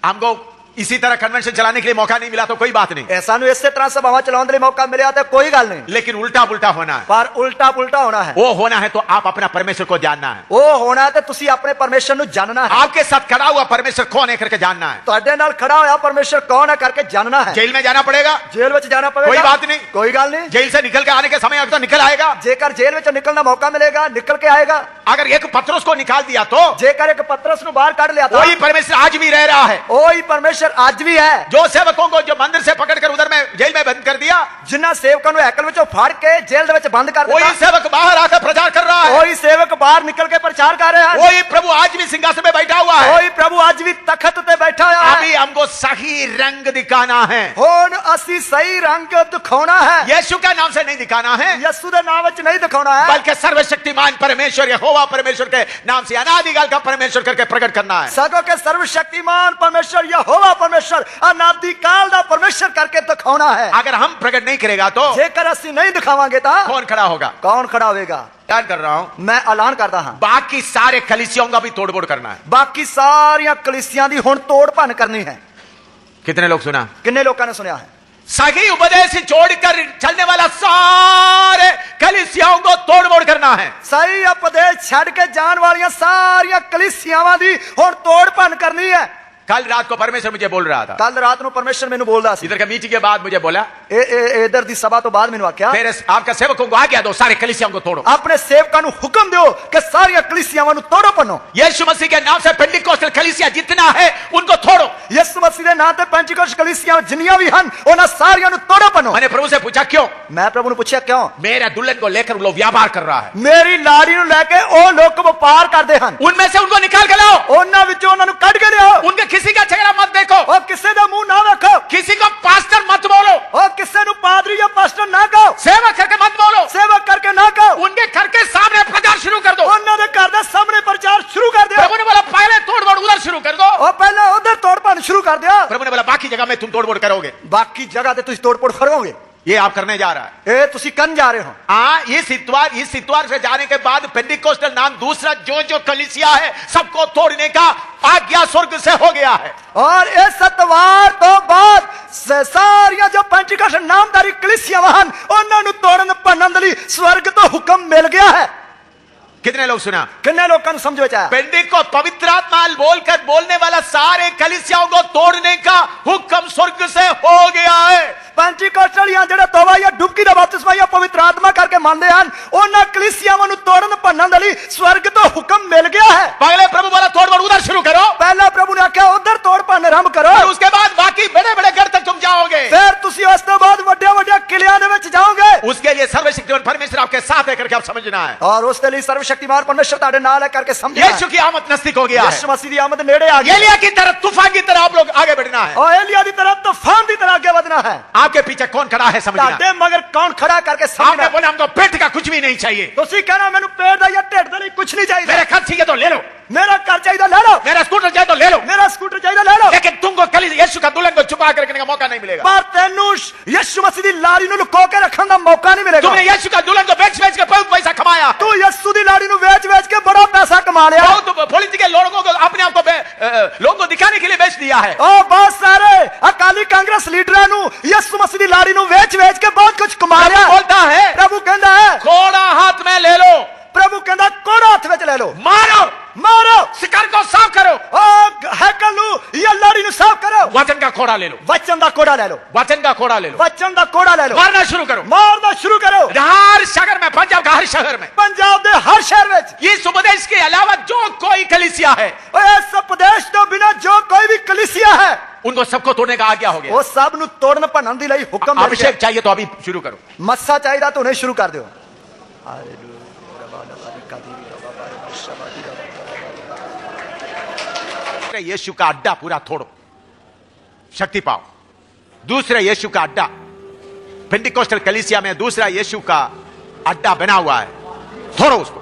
हमको इसी तरह कन्वेंशन चलाने के लिए मौका नहीं मिला तो कोई बात नहीं। ऐसा नु इस तरह सभावां चलाउण दे मौका मिला तो कोई गल नहीं। लेकिन उल्टा पुल्टा होना है। पर उल्टा पुल्टा होना है। वो होना है तो आप अपना परमेश्वर को जानना है। वो होना है तो तुसी अपने परमेश्वर नु जानना है। आपके साथ खड़ा हुआ परमेश्वर कौन है करके जानना है। ਤੁਹਾਡੇ ਨਾਲ खड़ा होया परमेश्वर कौन है करके जानना है। जेल में जाना पड़ेगा, जेल में जाना पड़ेगा, कोई बात नहीं, कोई गल नहीं। जेल से निकल के आने के समय तो निकल आएगा। जेकर जेल में निकलना मौका मिलेगा निकल के आएगा। अगर एक पत्रोस को निकाल दिया तो जेकर एक पत्रस नु बाहर काट लिया तो वही परमेश्वर आज भी रह रहा है। वही परमेश्वर आज भी है। जो सेवकों को जो मंदिर से पकड़कर उधर में जेल में बंद कर दिया, जिन्ना सेवकों नु हैकल विचों फाड़ के जेल दे विच बंद कर दिया, वही सेवक बाहर आकर प्रचार कर रहा है। वही सेवक बाहर निकल के प्रचार कर रहे हैं। वही प्रभु आज भी सिंहासन में बैठा हुआ है। वही प्रभु आज भी तख्त पे बैठा है। अभी हमको सही रंग दिखाना है। हुन असी सही रंग दिखाना है। यीशु का नाम से नहीं दिखाना है, यीशु दे नाम विच नहीं दिखाना है, बल्कि सर्वशक्तिमान परमेश्वर यहोवा परमेश्वर के नाम से अनादिकाल का परमेश्वर करके प्रकट करना है। सगों के सर्वशक्तिमान परमेश्वर यहोवा परमेश्वर अनादिकाल दा परमेश्वर करके दिखाना है। अगर हम प्रकट नहीं करेगा तो जेकर असी नहीं दिखावांगे ता कौन खड़ा होगा? कौन खड़ा होगा? ऐलान कर रहा हूं, मैं ऐलान करता हां, बाकी सारे कलीसियाओं का भी तोड़फोड़ करना है। बाकी सारियां कलीसियां दी हुण तोड़ भन्न करनी है। कितने लोग सुना? कितने लोगों ने सुना है? सही उपदेश छोड़कर चलने वाला सारे कलीसियाओं को तोड़फोड़ करना है। सही उपदेश छड़ के जान वालियां सारियां कलीसियावां दी हुण तोड़ भन्न करनी है। कल रात को परमेश्वर मुझे बोल रहा था। कल रात नु परमेश्वर मेनू बोलदा सी। इधर का मीटिंग के बाद मुझे बोला, इधर दी सभा तो बाद मेनू आख्या, मेरे आपका सेवकों को आज्ञा दो सारे कलीसियाओं को तोड़ो। अपने सेवकां नु हुक्म दो कि सारियां कलीसियावां नु तोड़ो पनो। यीशु मसीह के नाम से पेंटिकोस्टल कलीसिया जितना है उनको तोड़ो। यीशु मसीह दे नाम ते पेंटिकोस्ट कलीसियां जिन्नियां भी हन उन्हां सारियां नु तोड़ो पनो। मैंने प्रभु से पूछा क्यों? मैं प्रभु ने पूछा क्यों? मेरा दुल्हन को लेकर वो लोग व्यापार कर रहा है। मेरी लाड़ी नु लेके ओ लोग व्यापार करदे हन। उनमें से उनको निकाल के लाओ। उन्हां विचों उन्हां नु कढ के लियाओ। उनके किसी का झगड़ा मत देखो, और किसी दा मुंह ना देखो, किसी को पास्टर मत बोलो, और किसी नु पादरी या पास्टर ना कहो, सेवक करके मत बोलो, सेवक करके ना कहो। उनके घर के सामने प्रचार शुरू कर दो। उन्हां दे घर दे सामने प्रचार शुरू कर दो। प्रभु ने बोला पहले तोड़फोड़ उधर शुरू कर दो, और पहले उधर तोड़ भन्न शुरू कर दो। प्रभु ने बोला बाकी जगह में तुम तोड़फोड़ करोगे। बाकी जगह ते तुसी तोड़ फोड़ करोगे। ये आप करने जा रहा है। ਇਹ ਤੁਸੀਂ ਕਰਨ ਜਾ ਰਹੇ ਹੋ। इस इतवार से जाने के बाद पेंटिकोस्टल नाम दूसरा जो कलीसिया है सबको तोड़ने का आज्ञा स्वर्ग से हो गया है। और इस इतवार तो बाद सारियां जो पेंटिकोस्टल नामधारी कलीसियावां ਹਨ ਉਹਨਾਂ ਨੂੰ ਤੋੜਨ ਭੰਨਣ ਲਈ स्वर्ग तो हुक्म मिल गया है। कितने लोग सुना? कितने लोगों समझ में आया? पेंटिक को पवित्र आत्मा बोलकर बोलने वाला सारे कलीसियाओं को तोड़ने का हुक्म स्वर्ग से हो गया है। पेंटिकोस्टलियां ਜਿਹੜੇ ਤੋਬਾ ਜਾਂ ਡੁਬਕੀ ਦਾ ਬਪਤਿਸਮਾ ਜਾਂ ਪਵਿੱਤਰ ਆਤਮਾ ਕਰਕੇ ਮੰਨਦੇ ਹਨ ਉਹਨਾਂ ਕਲੀਸਿयावां ਨੂੰ ਤੋੜਨ ਭੰਨਣ ਦੇ ਲਈ स्वर्ग ਤੋਂ ਹੁਕਮ ਮਿਲ ਗਿਆ है। पहले प्रभु बोला तोड़ फोड़ उधर शुरू करो। पहला प्रभु ने आख्या उधर तोड़ भन्न आरंभ करो। और उसके बाद बाकी बड़े बड़े घर तक तुम जाओगे। फिर तुसी उस तो बाद ਵੱਡੇ ਵੱਡੇ ਕਿਲਿਆਂ ਦੇ ਵਿੱਚ ਜਾਓਗੇ। उसके लिए सर्वशक्तिमान परमेश्वर आपके साथ है करके आप समझना है। और उसके लिए सर्वशक्तिमान परमेश्वर ਤੁਹਾਡੇ ਨਾਲ है करके समझना है। यीशु की आमद नजदीक हो गया है। यीशु मसीह की आमद नेड़े आ गई। एलिया की तरह तूफान की तरह आप लोग आगे बढ़ना है। और एलिया की तरह तूफान की तरह आगे बढ़ना है। आपके पीछे कौन खड़ा है समझना। ਤੁਹਾਡੇ मगर कौन खड़ा करके समझना। आपने बोला हमको पेट का कुछ भी नहीं चाहिए। ਤੁਸੀਂ कहना ਮੈਨੂੰ पेट ਦਾ ਜਾਂ ਢਿੱਡ ਦਾ ਨਹੀਂ कुछ नहीं चाहिए। मेरे घर चाहिए तो ले लो। मेरा घर चाहिए ले लो। मेरा स्कूटर चाहिए तो ले लो। मेरा स्कूटर चाहिए ले लो। लेकिन तुमको कल यीशु का दुल्हन को छुपा कर रखने का मौका नहीं मिलेगा। पर तेनू यीशु मसीह दी लाड़ी ਨੂੰ ਲੁਕੋ ਕੇ ਰੱਖਣ ਦਾ ਮੌਕਾ ਨਹੀਂ ਮਿਲੇਗਾ। तुमने यीशु का दुल्हन को बेच के बहुत पैसा कमाया। तू यीशु दी लाड़ी ਨੂੰ ਵੇਚ के बड़ा पैसा कमा लिया। बहुत पॉलिटिकल लोगों को अपने आप को लोगों को दिखाने के लिए बेच दिया है। ओ बहुत सारे अकाली कांग्रेस लीडरां ਨੂੰ यीशु मसीह ਦੀ लाड़ी ਨੂੰ ਵੇਚ के बहुत कुछ कमा लिया। बोलता है प्रभु कहता है कोड़ा हाथ में ले लो। प्रभु कहता कोड़ा हाथ ਵਿੱਚ ले लो। मारो मारो शिकार को साफ करो। ओ हैकल ਨੂੰ या लाड़ी ਨੂੰ साफ करो। वचन का कोड़ा ले लो। वचन ਦਾ कोड़ा ले लो। वचन का कोड़ा ले लो। वचन ਦਾ कोड़ा ले लो। मारना शुरू करो। मारना शुरू करो। हर शहर में पंजाब का हर शहर में पंजाब ਦੇ हर शहर ਵਿੱਚ इस उपदेश के अलावा जो कोई कलीसिया है इस उपदेश ਤੋਂ बिना जो कोई भी कलीसिया है उनको सबको तोड़ने का आज्ञा हो गया। वो सब ਨੂੰ ਤੋੜਨ ਭੰਨਣ ਦੀ ਲਈ ਹੁਕਮ ਮਿਲ ਗਿਆ। अभिषेक चाहिए तो अभी शुरू करो। मस्सा चाहिए तो उन्हें शुरू कर दो। यीशु का अड्डा पूरा तोड़ो शक्ति पाओ। दूसरा यीशु का अड्डा पेंटिकोस्टल कलीसिया में दूसरा यीशु का अड्डा बना हुआ है तोड़ो उसको।